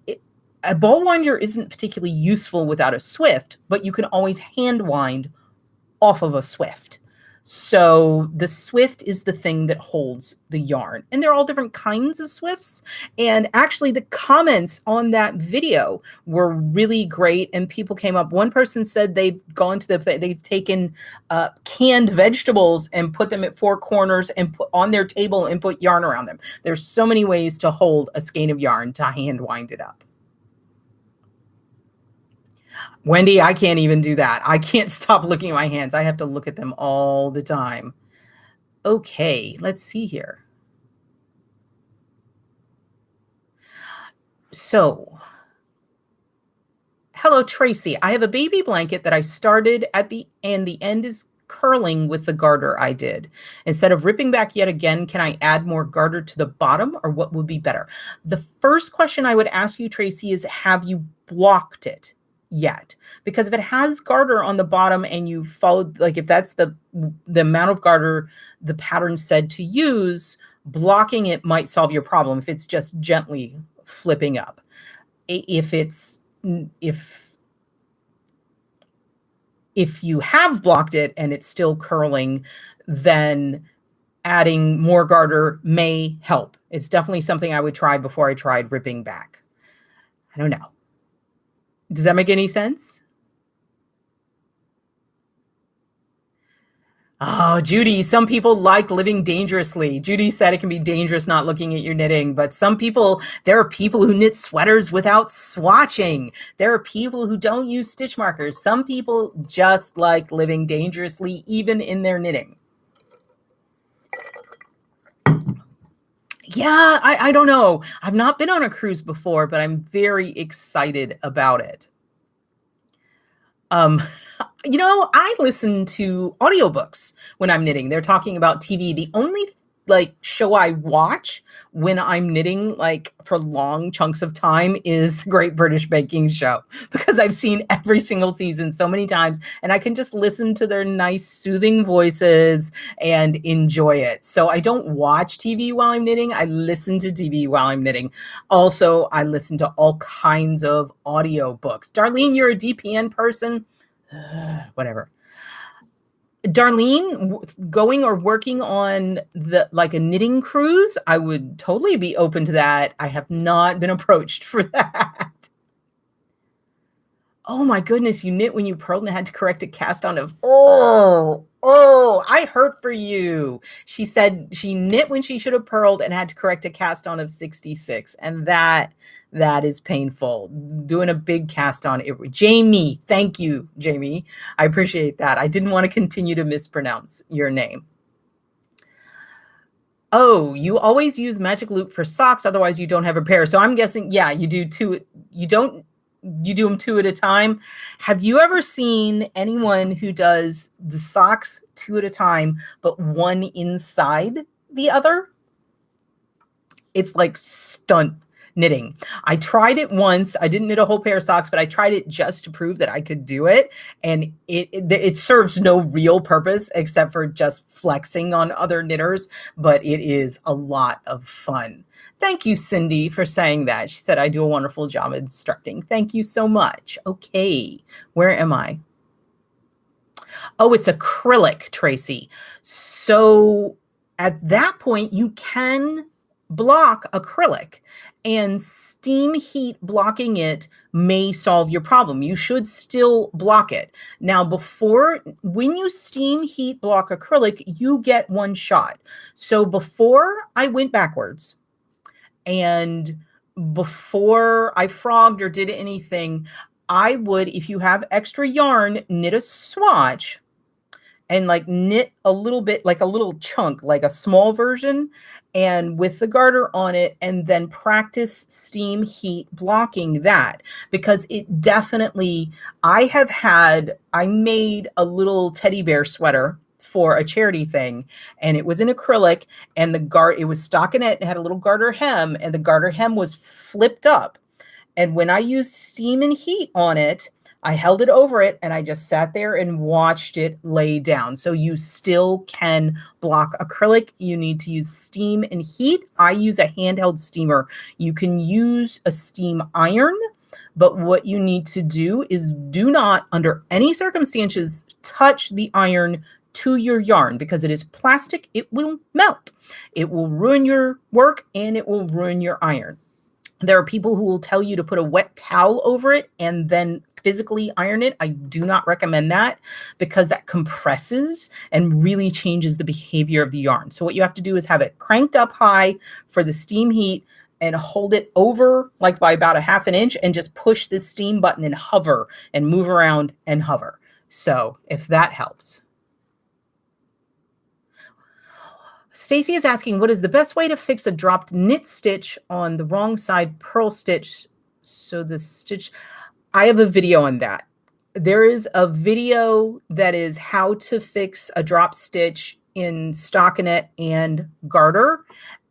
Speaker 1: a ball winder isn't particularly useful without a Swift, but you can always hand wind off of a Swift. So the Swift is the thing that holds the yarn. And they're all different kinds of Swifts. And actually the comments on that video were really great. And people came up. One person said they've taken canned vegetables and put them at four corners and put on their table and put yarn around them. There's so many ways to hold a skein of yarn to hand wind it up. Wendy, I can't even do that. I can't stop looking at my hands. I have to look at them all the time. Okay, let's see here. So, hello, Tracy. I have a baby blanket that I started at the end. The end is curling with the garter I did. Instead of ripping back yet again, can I add more garter to the bottom, or what would be better? The first question I would ask you, Tracy, is have you blocked it yet? Because if it has garter on the bottom and you followed, like if that's the amount of garter the pattern said to use, blocking it might solve your problem if it's just gently flipping up. if it's if you have blocked it and it's still curling, then adding more garter may help. It's definitely something I would try before I tried ripping back. I don't know. Does that make any sense? Oh, Judy, some people like living dangerously. Judy said it can be dangerous not looking at your knitting, but some people, there are people who knit sweaters without swatching. There are people who don't use stitch markers. Some people just like living dangerously, even in their knitting. Yeah, I don't know. I've not been on a cruise before, but I'm very excited about it. You know, I listen to audiobooks when I'm knitting. They're talking about TV. The only like show I watch when I'm knitting like for long chunks of time is the Great British Baking Show, because I've seen every single season so many times and I can just listen to their nice soothing voices and enjoy it. So I don't watch TV while I'm knitting. I listen to TV while I'm knitting. Also, I listen to all kinds of audiobooks. Darlene, you're a DPN person? Whatever. Darlene, going or working on the like a knitting cruise, I would totally be open to that. I have not been approached for that. Oh my goodness, you knit when you purled and had to correct a cast on of, I hurt for you. She said she knit when she should have purled and had to correct a cast on of 66. And that is painful. Doing a big cast on it. Jamie, thank you, Jamie. I appreciate that. I didn't want to continue to mispronounce your name. Oh, you always use magic loop for socks, otherwise you don't have a pair. So I'm guessing, yeah, you do two. You do them two at a time. Have you ever seen anyone who does the socks two at a time, but one inside the other? It's like stunt knitting. I tried it once. I didn't knit a whole pair of socks, but I tried it just to prove that I could do it. And it serves no real purpose except for just flexing on other knitters, but it is a lot of fun. Thank you, Cindy, for saying that. She said, I do a wonderful job instructing. Thank you so much. Okay, where am I? Oh, it's acrylic, Tracy. So at that point, you can block acrylic, and steam heat blocking it may solve your problem. You should still block it. Now, when you steam heat block acrylic, you get one shot. So before I went backwards, and before I frogged or did anything, I would, if you have extra yarn, knit a swatch and like knit a little bit, like a little chunk, like a small version, and with the garter on it, and then practice steam heat blocking that, because it definitely, I made a little teddy bear sweater for a charity thing, and it was in acrylic, and it was stockinette and had a little garter hem, and the garter hem was flipped up. And when I used steam and heat on it, I held it over it and I just sat there and watched it lay down. So you still can block acrylic. You need to use steam and heat. I use a handheld steamer. You can use a steam iron, but what you need to do is do not, under any circumstances, touch the iron to your yarn, because it is plastic. It will melt. It will ruin your work and it will ruin your iron. There are people who will tell you to put a wet towel over it and then physically iron it. I do not recommend that, because that compresses and really changes the behavior of the yarn. So what you have to do is have it cranked up high for the steam heat and hold it over like by about a ½ inch and just push the steam button and hover and move around and hover. So if that helps. Stacy is asking, what is the best way to fix a dropped knit stitch on the wrong side purl stitch? So the stitch, I have a video on that. There is a video that is how to fix a drop stitch in stockinette and garter,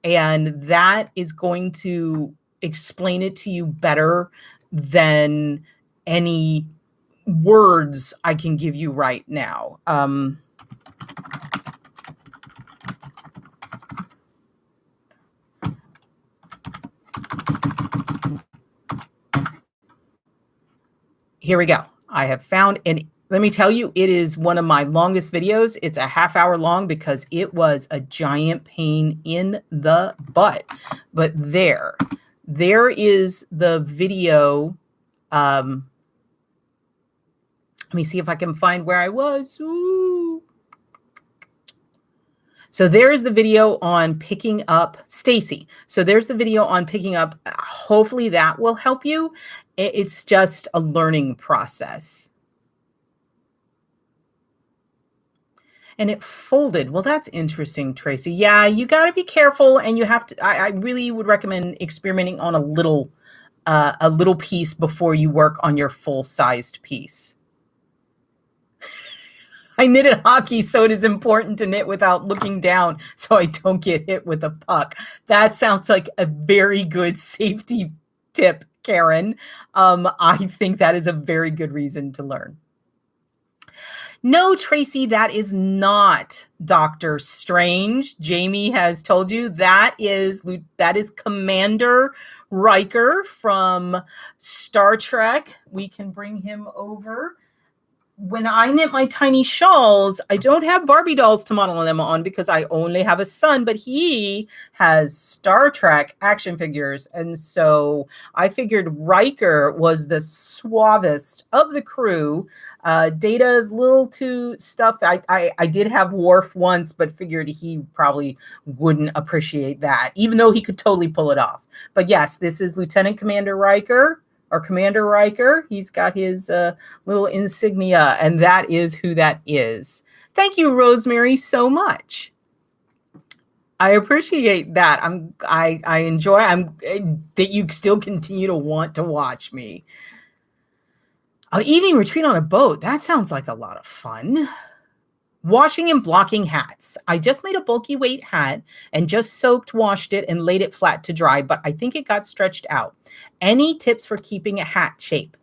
Speaker 1: and that is going to explain it to you better than any words I can give you right now. here we go. I have found, and let me tell you, it is one of my longest videos. It's a half-hour long because it was a giant pain in the butt. But there is the video. Let me see if I can find where I was. Ooh. So there's the video on picking up Stacy. So there's the video on picking up. Hopefully that will help you. It's just a learning process. And it folded. Well, that's interesting, Tracy. Yeah, you got to be careful, and you have to. I really would recommend experimenting on a little piece before you work on your full-sized piece. I knitted hockey, so it is important to knit without looking down so I don't get hit with a puck. That sounds like a very good safety tip, Karen. I think that is a very good reason to learn. No, Tracy, that is not Dr. Strange. Jamie has told you that is Commander Riker from Star Trek. We can bring him over. When I knit my tiny shawls, I don't have Barbie dolls to model them on because I only have a son, but he has Star Trek action figures. And so I figured Riker was the suavest of the crew. Data is a little too stuffed. I did have Worf once, but figured he probably wouldn't appreciate that, even though he could totally pull it off. But yes, this is Lieutenant Commander Riker. Or Commander Riker. He's got his little insignia, and that is who that is. Thank you, Rosemary, so much. I appreciate that. I enjoy that you still continue to want to watch me. Evening retreat on a boat. That sounds like a lot of fun. Washing and blocking hats. I just made a bulky weight hat and just washed it and laid it flat to dry, but I think it got stretched out. Any tips for keeping a hat shape?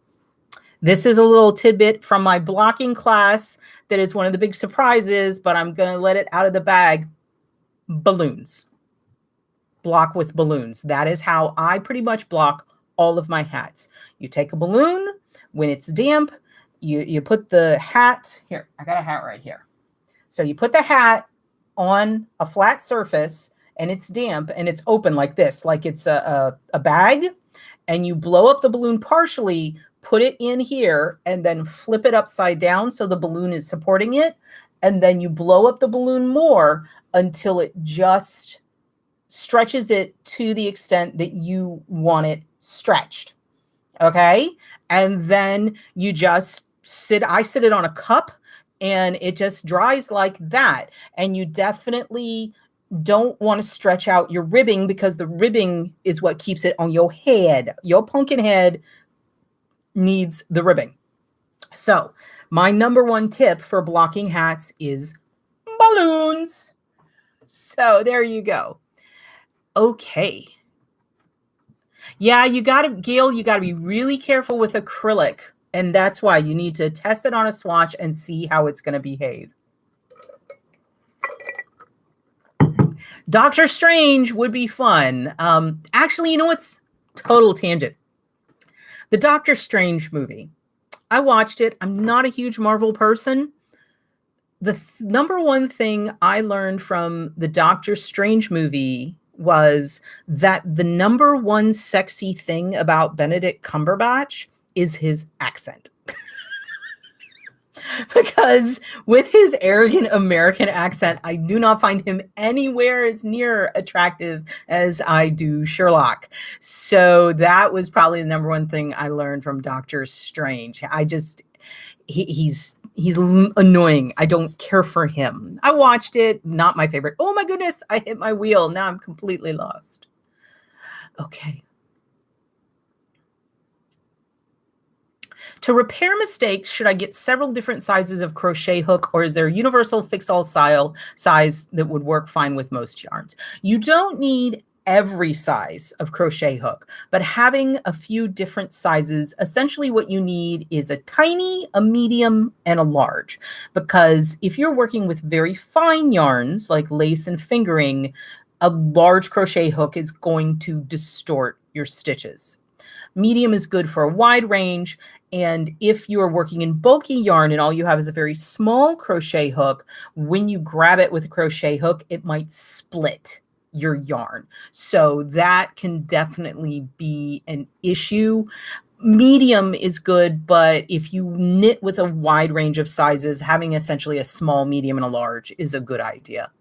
Speaker 1: This is a little tidbit from my blocking class that is one of the big surprises, but I'm going to let it out of the bag. Balloons. Block with balloons. That is how I pretty much block all of my hats. You take a balloon. When it's damp, you put the hat here. I got a hat right here. So you put the hat on a flat surface and it's damp and it's open like this, like it's a bag, and you blow up the balloon partially, put it in here, and then flip it upside down so the balloon is supporting it. And then you blow up the balloon more until it just stretches it to the extent that you want it stretched. Okay. And then you just I sit it on a cup and it just dries like that. And you definitely don't want to stretch out your ribbing because the ribbing is what keeps it on your head. Your pumpkin head needs the ribbing. So my number one tip for blocking hats is balloons. So there you go. Okay. Yeah, Gail, you got to be really careful with acrylic. And that's why you need to test it on a swatch and see how it's going to behave. Doctor Strange would be fun. Actually, you know what's total tangent? The Doctor Strange movie. I watched it. I'm not a huge Marvel person. The number one thing I learned from the Doctor Strange movie was that the number one sexy thing about Benedict Cumberbatch is his accent. Because with his arrogant American accent, I do not find him anywhere as near attractive as I do Sherlock. So that was probably the number one thing I learned from Doctor Strange. He's annoying. I don't care for him. I watched it, not my favorite. Oh my goodness, I hit my wheel. Now I'm completely lost. Okay. To repair mistakes, should I get several different sizes of crochet hook, or is there a universal fix-all size that would work fine with most yarns? You don't need every size of crochet hook, but having a few different sizes, essentially what you need is a tiny, a medium, and a large. Because if you're working with very fine yarns like lace and fingering, a large crochet hook is going to distort your stitches. Medium is good for a wide range. And if you are working in bulky yarn and all you have is a very small crochet hook, when you grab it with a crochet hook, it might split your yarn. So that can definitely be an issue. Medium is good, but if you knit with a wide range of sizes, having essentially a small, medium, and a large is a good idea.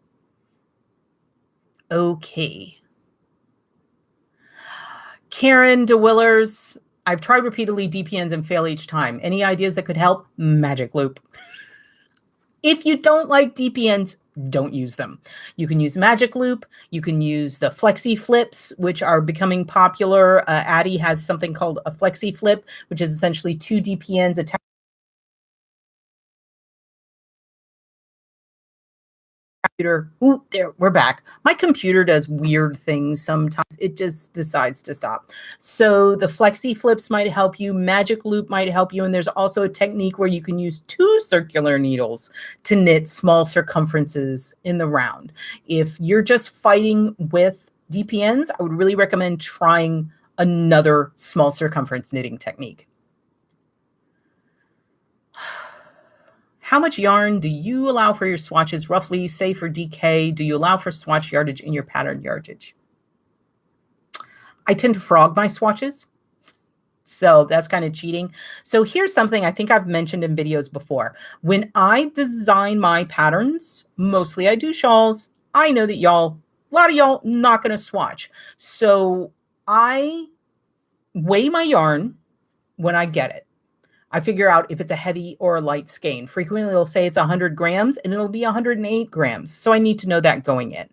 Speaker 1: Okay. Karen DeWillers, I've tried repeatedly DPNs and fail each time. Any ideas that could help? Magic loop. If you don't like DPNs, don't use them. You can use Magic Loop. You can use the Flexi Flips, which are becoming popular. Addie has something called a Flexi Flip, which is essentially 2 DPNs attached. Computer. Ooh, there, we're back. My computer does weird things sometimes. It just decides to stop. So the Flexi Flips might help you. Magic Loop might help you. And there's also a technique where you can use 2 circular needles to knit small circumferences in the round. If you're just fighting with DPNs, I would really recommend trying another small circumference knitting technique. How much yarn do you allow for your swatches roughly? Say for DK, do you allow for swatch yardage in your pattern yardage? I tend to frog my swatches, so that's kind of cheating. So here's something I think I've mentioned in videos before. When I design my patterns, mostly I do shawls. I know that a lot of y'all not going to swatch. So I weigh my yarn when I get it. I figure out if it's a heavy or a light skein. Frequently, it'll say it's 100 grams, and it'll be 108 grams. So I need to know that going in.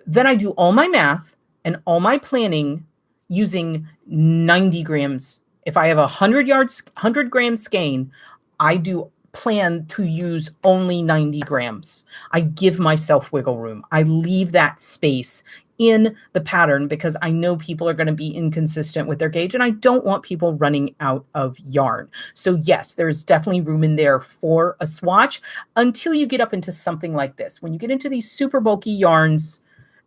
Speaker 1: Then I do all my math and all my planning using 90 grams. If I have a 100 gram skein, I do plan to use only 90 grams. I give myself wiggle room. I leave that space in the pattern because I know people are going to be inconsistent with their gauge and I don't want people running out of yarn. So yes, there's definitely room in there for a swatch until you get up into something like this. When you get into these super bulky yarns,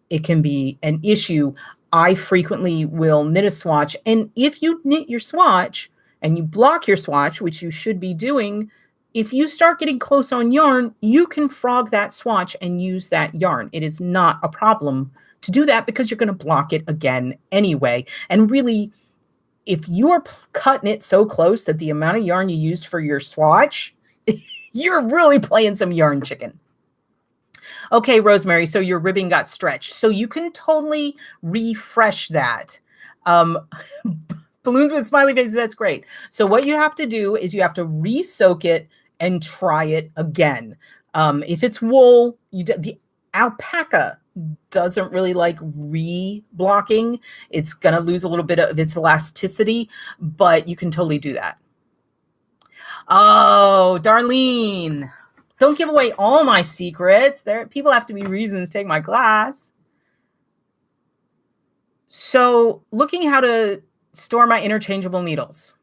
Speaker 1: it can be an issue. I frequently will knit a swatch, and if you knit your swatch and you block your swatch, which you should be doing, if you start getting close on yarn, you can frog that swatch and use that yarn. It is not a problem to do that because you're going to block it again anyway. And really, if you are cutting it so close that the amount of yarn you used for your swatch, you're really playing some yarn chicken. Okay, Rosemary, so your ribbing got stretched. So you can totally refresh that. Balloons with smiley faces, that's great. So what you have to do is you have to re-soak it and try it again. If it's wool, the alpaca doesn't really like re-blocking. It's going to lose a little bit of its elasticity, but you can totally do that. Oh, Darlene, don't give away all my secrets. People have to be reasons to take my class. So looking how to store my interchangeable needles.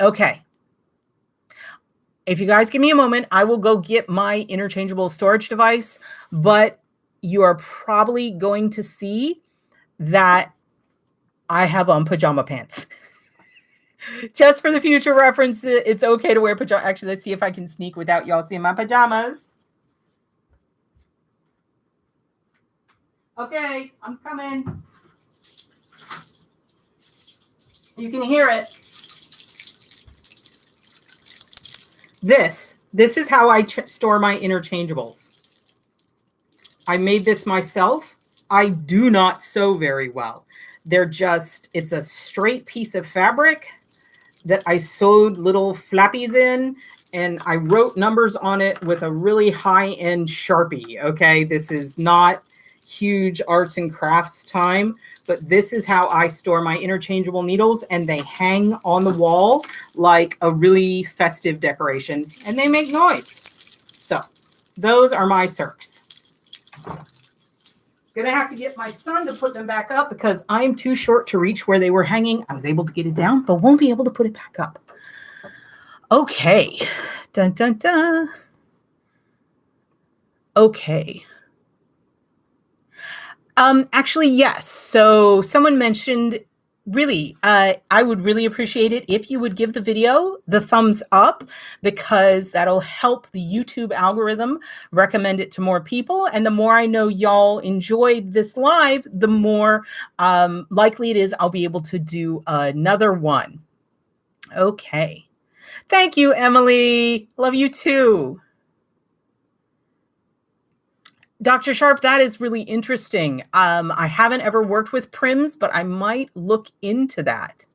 Speaker 1: Okay. If you guys give me a moment, I will go get my interchangeable storage device, but you are probably going to see that I have on pajama pants. Just for the future reference, it's okay to wear pajamas. Actually, let's see if I can sneak without y'all seeing my pajamas. Okay, I'm coming. You can hear it. This is how I store my interchangeables. I made this myself. I do not sew very well. It's a straight piece of fabric that I sewed little flappies in, and I wrote numbers on it with a really high-end Sharpie, okay? This is not huge arts and crafts time, but this is how I store my interchangeable needles, and they hang on the wall like a really festive decoration, and they make noise. So those are my circs. Gonna have to get my son to put them back up because I'm too short to reach where they were hanging. I was able to get it down, but won't be able to put it back up. Okay. Dun, dun, dun. Okay. Actually, yes. So someone mentioned Really, I would really appreciate it if you would give the video the thumbs up, because that'll help the YouTube algorithm recommend it to more people. And the more I know y'all enjoyed this live, the more likely it is I'll be able to do another one. Okay. Thank you, Emily. Love you too. Dr. Sharp, that is really interesting. I haven't ever worked with prims, but I might look into that.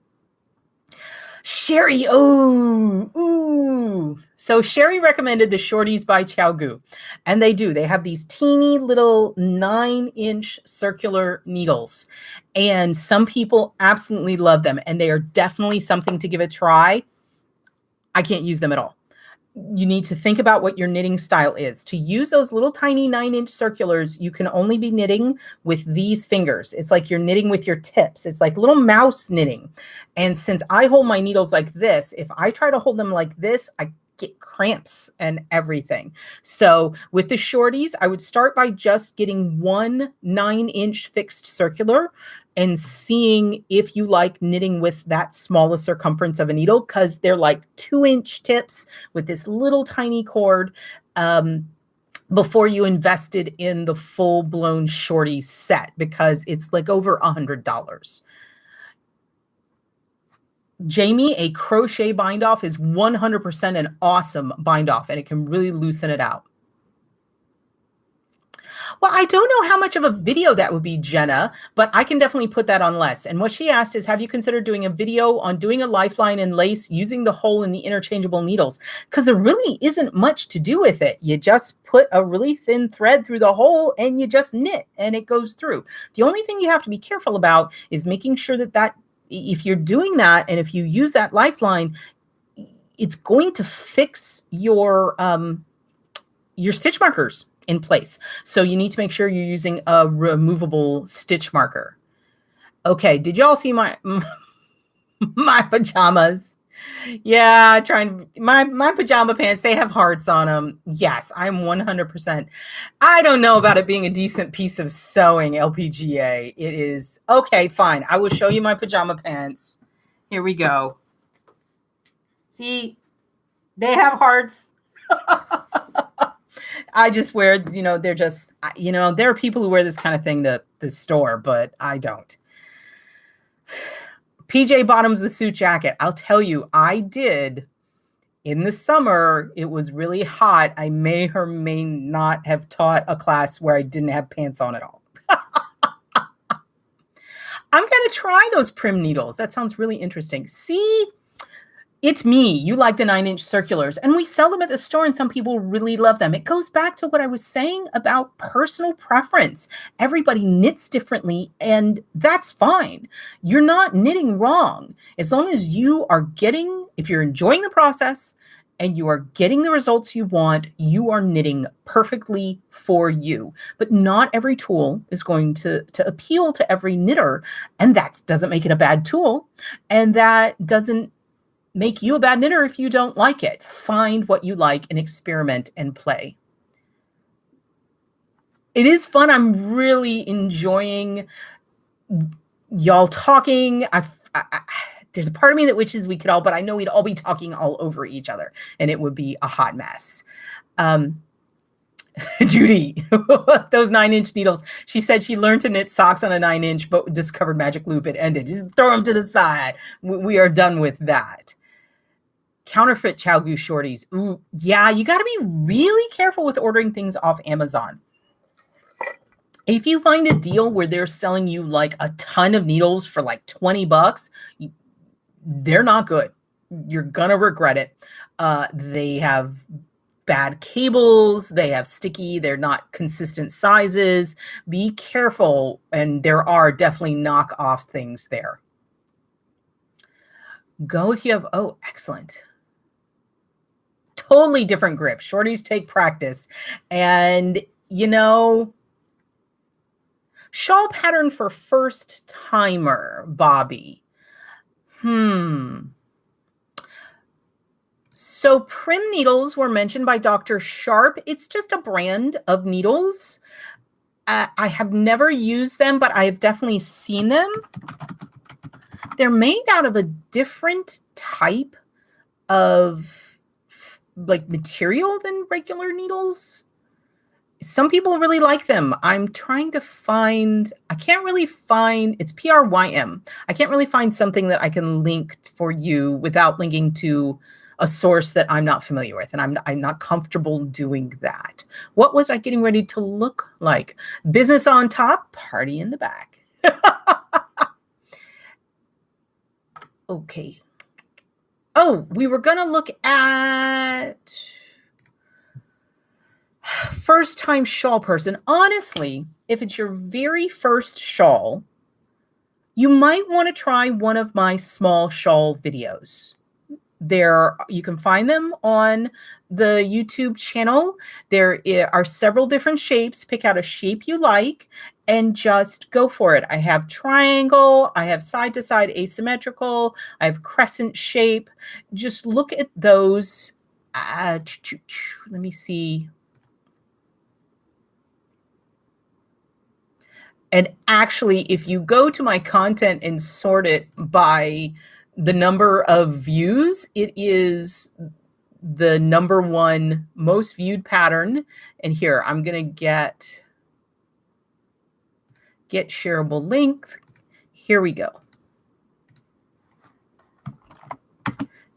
Speaker 1: Sherry, oh, ooh. So Sherry recommended the Shorties by Gu, and they do. They have these teeny little 9-inch circular needles, and some people absolutely love them, and they are definitely something to give a try. I can't use them at all. You need to think about what your knitting style is. To use those little tiny 9-inch circulars, you can only be knitting with these fingers. It's like you're knitting with your tips. It's like little mouse knitting. And since I hold my needles like this, if I try to hold them like this, I get cramps and everything. So with the Shorties, I would start by just getting one 9-inch fixed circular and seeing if you like knitting with that smaller circumference of a needle, because they're like 2-inch tips with this little tiny cord, before you invested in the full-blown Shorty set, because it's like over $100. Jamie, a crochet bind off is 100% an awesome bind off, and it can really loosen it out. Well, I don't know how much of a video that would be, Jenna, but I can definitely put that on less. And what she asked is, have you considered doing a video on doing a lifeline and lace using the hole in the interchangeable needles? Because there really isn't much to do with it. You just put a really thin thread through the hole and you just knit and it goes through. The only thing you have to be careful about is making sure that if you're doing that and if you use that lifeline, it's going to fix your stitch markers in place. So you need to make sure you're using a removable stitch marker. Okay, did y'all see my my pajamas? Yeah, my pajama pants, they have hearts on them. Yes, I'm 100%. I don't know about it being a decent piece of sewing, LPGA. It is. Okay, fine. I will show you my pajama pants. Here we go. See, they have hearts. I just wear, they're just, there are people who wear this kind of thing to the store, but I don't. PJ Bottoms, the suit jacket. I'll tell you, I did in the summer. It was really hot. I may or may not have taught a class where I didn't have pants on at all. I'm going to try those prim needles. That sounds really interesting. See? It's me. You like the 9-inch circulars, and we sell them at the store, and some people really love them. It goes back to what I was saying about personal preference. Everybody knits differently, and that's fine. You're not knitting wrong. As long as you are if you're enjoying the process and you are getting the results you want, you are knitting perfectly for you. But not every tool is going to appeal to every knitter, and that doesn't make it a bad tool, and that doesn't make you a bad knitter if you don't like it. Find what you like and experiment and play. It is fun. I'm really enjoying y'all talking. There's a part of me that wishes we could all, but I know we'd all be talking all over each other and it would be a hot mess. Judy, those 9-inch needles. She said she learned to knit socks on a 9-inch, but discovered magic loop. It ended. Just throw them to the side. We are done with that. Counterfeit Gu Shorties. Ooh, yeah, you got to be really careful with ordering things off Amazon. If you find a deal where they're selling you like a ton of needles for like $20, they're not good. You're going to regret it. They have bad cables. They have sticky. They're not consistent sizes. Be careful. And there are definitely knockoff things there. Go if you have, oh, excellent. Totally different grip. Shorties take practice. And, shawl pattern for first timer, Bobby. So prim needles were mentioned by Dr. Sharp. It's just a brand of needles. I have never used them, but I have definitely seen them. They're made out of a different type of like material than regular needles. Some people really like them. I'm trying to find, I can't really find, it's PRYM. I can't really find something that I can link for you without linking to a source that I'm not familiar with, and I'm not comfortable doing that. What was I getting ready to look like? Business on top, party in the back. Okay. Oh, we were going to look at first time shawl person. Honestly, if it's your very first shawl, you might want to try one of my small shawl videos. You can find them on the YouTube channel. There are several different shapes. Pick out a shape you like and just go for it. I have triangle, I have side to side asymmetrical, I have crescent shape. Just look at those. Let me see. And actually, if you go to my content and sort it by the number of views, it is the #1 most viewed pattern. And here, I'm going to get shareable link. Here we go.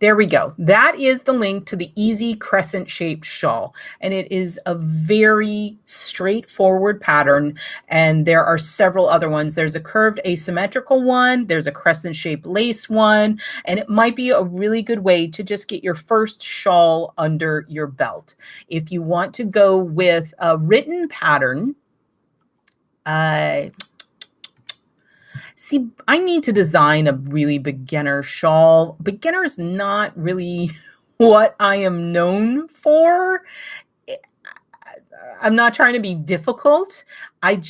Speaker 1: There we go. That is the link to the easy crescent shaped shawl. And it is a very straightforward pattern. And there are several other ones. There's a curved asymmetrical one. There's a crescent shaped lace one. And it might be a really good way to just get your first shawl under your belt. If you want to go with a written pattern, see, I need to design a really beginner shawl. Beginner is not really what I am known for. I'm not trying to be difficult. I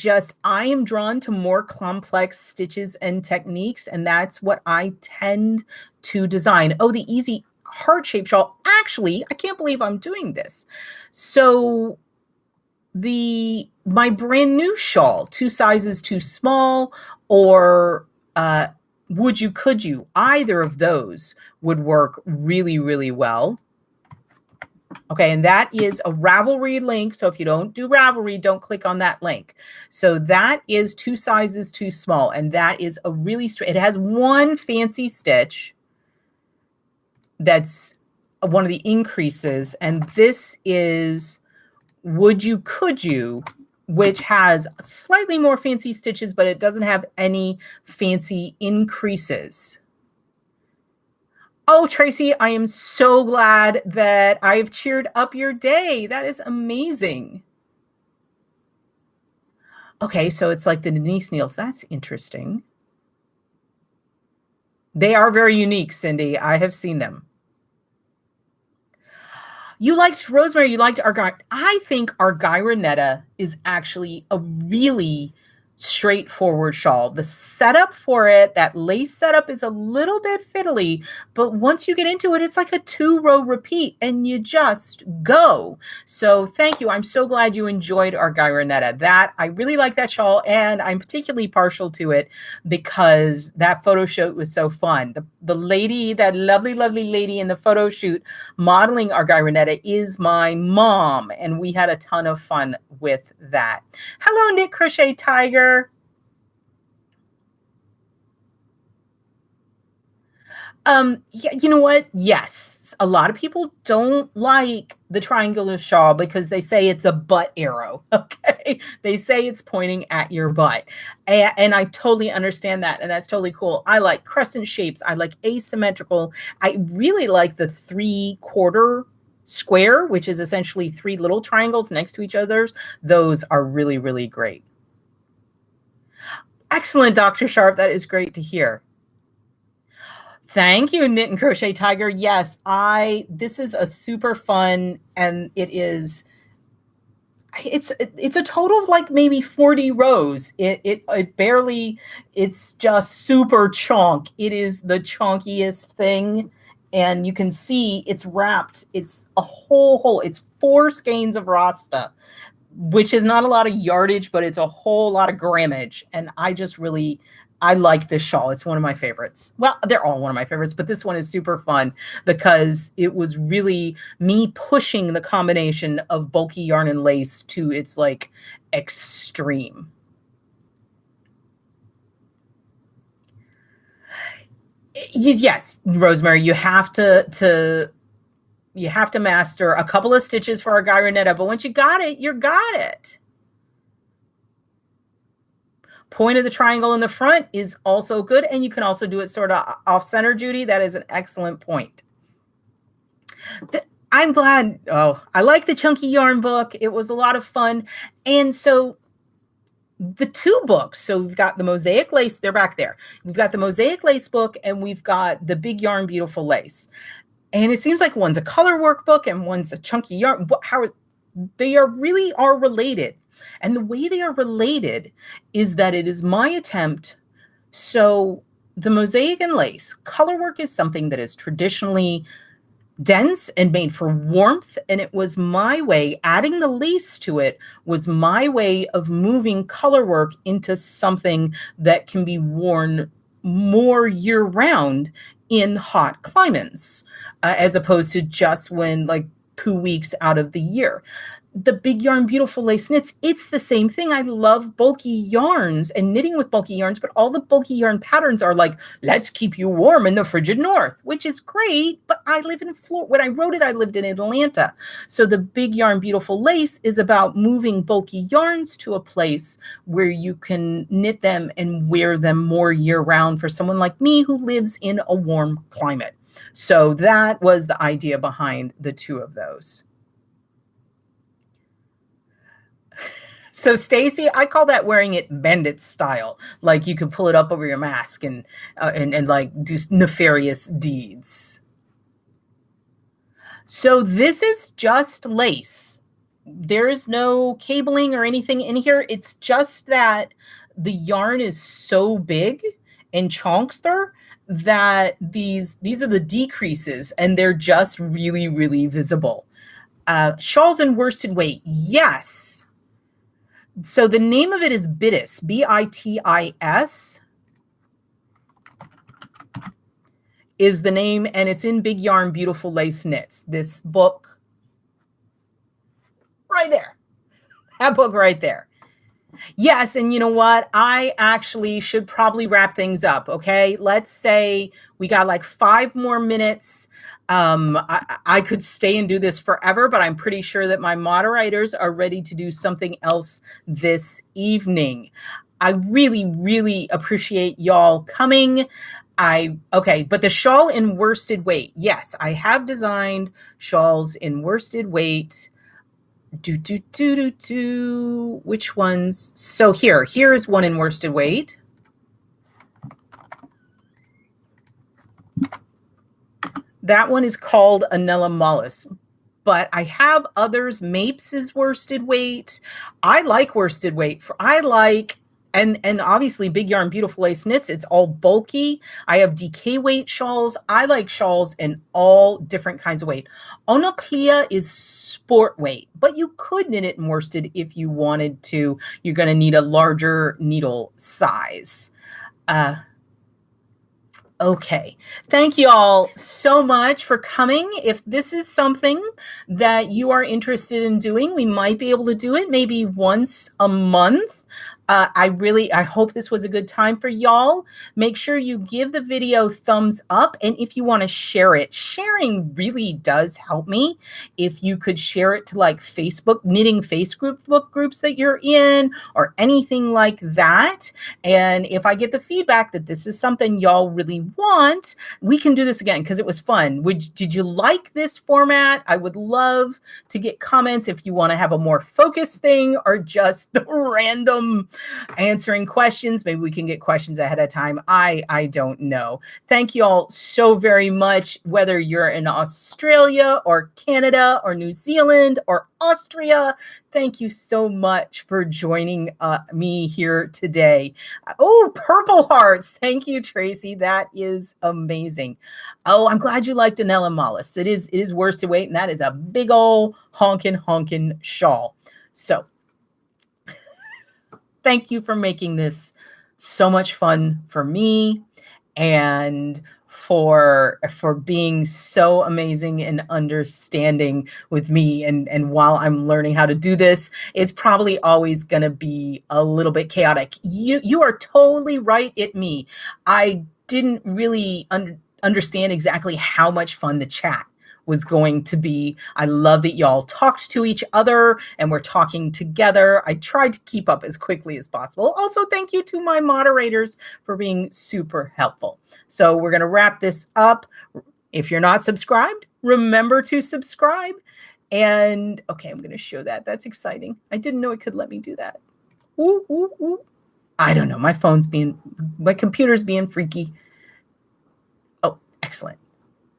Speaker 1: am drawn to more complex stitches and techniques, and that's what I tend to design. Oh, the easy heart-shaped shawl. Actually, I can't believe I'm doing this. So my brand new shawl, 2 sizes too small, or would you, could you, either of those would work really, really well. Okay, and that is a Ravelry link. So if you don't do Ravelry, don't click on that link. So that is 2 sizes too small, and that is a really it has one fancy stitch that's one of the increases, and this is would you, could you, which has slightly more fancy stitches, but it doesn't have any fancy increases. Oh, Tracy, I am so glad that I've cheered up your day. That is amazing. Okay, so it's like the Denise Neals. That's interesting. They are very unique, Cindy. I have seen them. You liked Rosemary, you liked Argyroneta. I think Argyroneta is actually a really straightforward shawl. The setup for it, that lace setup, is a little bit fiddly, but once you get into it, it's like a 2-row repeat and you just go. So thank you. I'm so glad you enjoyed Argyroneta. I really like that shawl, and I'm particularly partial to it because that photo shoot was so fun. The lady, that lovely, lovely lady in the photo shoot modeling Argyroneta is my mom, and we had a ton of fun with that. Hello, Knit Crochet Tiger. Yeah, you know what? Yes, a lot of people don't like the triangular shawl because they say it's a butt arrow. Okay, they say it's pointing at your butt, and I totally understand that, and that's totally cool. I like crescent shapes. I like asymmetrical. I really like the 3/4 square, which is essentially 3 little triangles next to each other. Those are really, really great. Excellent, Dr. Sharp. That is great to hear. Thank you, Knit and Crochet Tiger. Yes, this is a super fun, and it's a total of like maybe 40 rows. It barely, it's just super chonk. It is the chonkiest thing. And you can see it's wrapped. It's a whole, it's 4 skeins of rasta, which is not a lot of yardage, but it's a whole lot of grammage. And I I like this shawl. It's one of my favorites. Well, they're all one of my favorites, but this one is super fun because it was really me pushing the combination of bulky yarn and lace to its like extreme. Yes, Rosemary, you have to master a couple of stitches for our Gyronetta, but once you got it, you got it. Point of the triangle in the front is also good, and you can also do it sort of off center, Judy. That is an excellent point. I'm glad. Oh, I like the Chunky Yarn book. It was a lot of fun. And so the two books, so we've got the Mosaic Lace, they're back there. We've got the Mosaic Lace book, and we've got the Big Yarn Beautiful Lace. And it seems like one's a color workbook and one's a chunky yarn. How they really are related. And the way they are related is that it is my attempt. So the Mosaic and Lace color work is something that is traditionally dense and made for warmth. And it was my way, adding the lace to it was my way of moving color work into something that can be worn more year round in hot climates, as opposed to just when like 2 weeks out of the year. The Big Yarn Beautiful Lace Knits, it's the same thing. I love bulky yarns and knitting with bulky yarns, but all the bulky yarn patterns are like, let's keep you warm in the frigid north, which is great, but I live in Florida. When I wrote it, I lived in Atlanta. So the Big Yarn Beautiful Lace is about moving bulky yarns to a place where you can knit them and wear them more year round for someone like me who lives in a warm climate. So that was the idea behind the two of those. So Stacy, I call that wearing it bandit style. Like you could pull it up over your mask and like do nefarious deeds. So this is just lace. There is no cabling or anything in here. It's just that the yarn is so big and chonkster that these are the decreases and they're just really, really visible. Shawls in worsted weight. Yes. So the name of it is Bitis, B-I-T-I-S is the name, and it's in Big Yarn Beautiful Lace Knits. This book right there, that book right there. Yes, and you know what? I actually should probably wrap things up, okay? Let's say we got like 5 more minutes. I could stay and do this forever, but I'm pretty sure that my moderators are ready to do something else this evening. I really, really appreciate y'all coming. Okay, but the shawl in worsted weight. Yes, I have designed shawls in worsted weight. Which ones? So here is one in worsted weight. That one is called Anella Mollis, but I have others. Mapes is worsted weight. I like worsted weight. And obviously Big Yarn Beautiful Lace Knits, it's all bulky. I have DK weight shawls. I like shawls in all different kinds of weight. Onoclea is sport weight, but you could knit it in worsted if you wanted to. You're going to need a larger needle size. Okay. Thank you all so much for coming. If this is something that you are interested in doing, we might be able to do it maybe once a month. I hope this was a good time for y'all. Make sure you give the video thumbs up. And if you want to share it, sharing really does help me. If you could share it to like Facebook, knitting Facebook groups that you're in or anything like that. And if I get the feedback that this is something y'all really want, we can do this again because it was fun. Did you like this format? I would love to get comments if you want to have a more focused thing or just the random answering questions. Maybe we can get questions ahead of time. I don't know. Thank you all so very much, whether you're in Australia or Canada or New Zealand or Austria. Thank you so much for joining me here today. Oh, purple hearts. Thank you, Tracy. That is amazing. Oh, I'm glad you liked Anella Mollis. It is worsted weight, and that is a big old honkin' shawl. So thank you for making this so much fun for me, and for being so amazing and understanding with me. And while I'm learning how to do this, it's probably always going to be a little bit chaotic. You are totally right at me. I didn't really understand exactly how much fun the chat was going to be. I love that y'all talked to each other and we're talking together. I tried to keep up as quickly as possible. Also, thank you to my moderators for being super helpful. So we're going to wrap this up. If you're not subscribed, remember to subscribe. And okay, I'm going to show that. That's exciting. I didn't know it could let me do that. Ooh, ooh, ooh. I don't know. My computer's being freaky. Oh, excellent.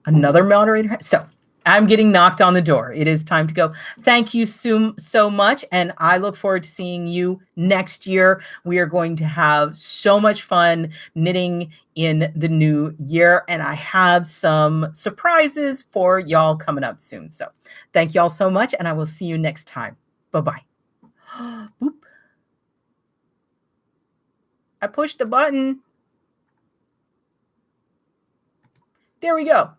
Speaker 1: Another moderator. So I'm getting knocked on the door. It is time to go. Thank you so much. And I look forward to seeing you next year. We are going to have so much fun knitting in the new year. And I have some surprises for y'all coming up soon. So thank y'all so much. And I will see you next time. Bye-bye. Boop. I pushed the button. There we go.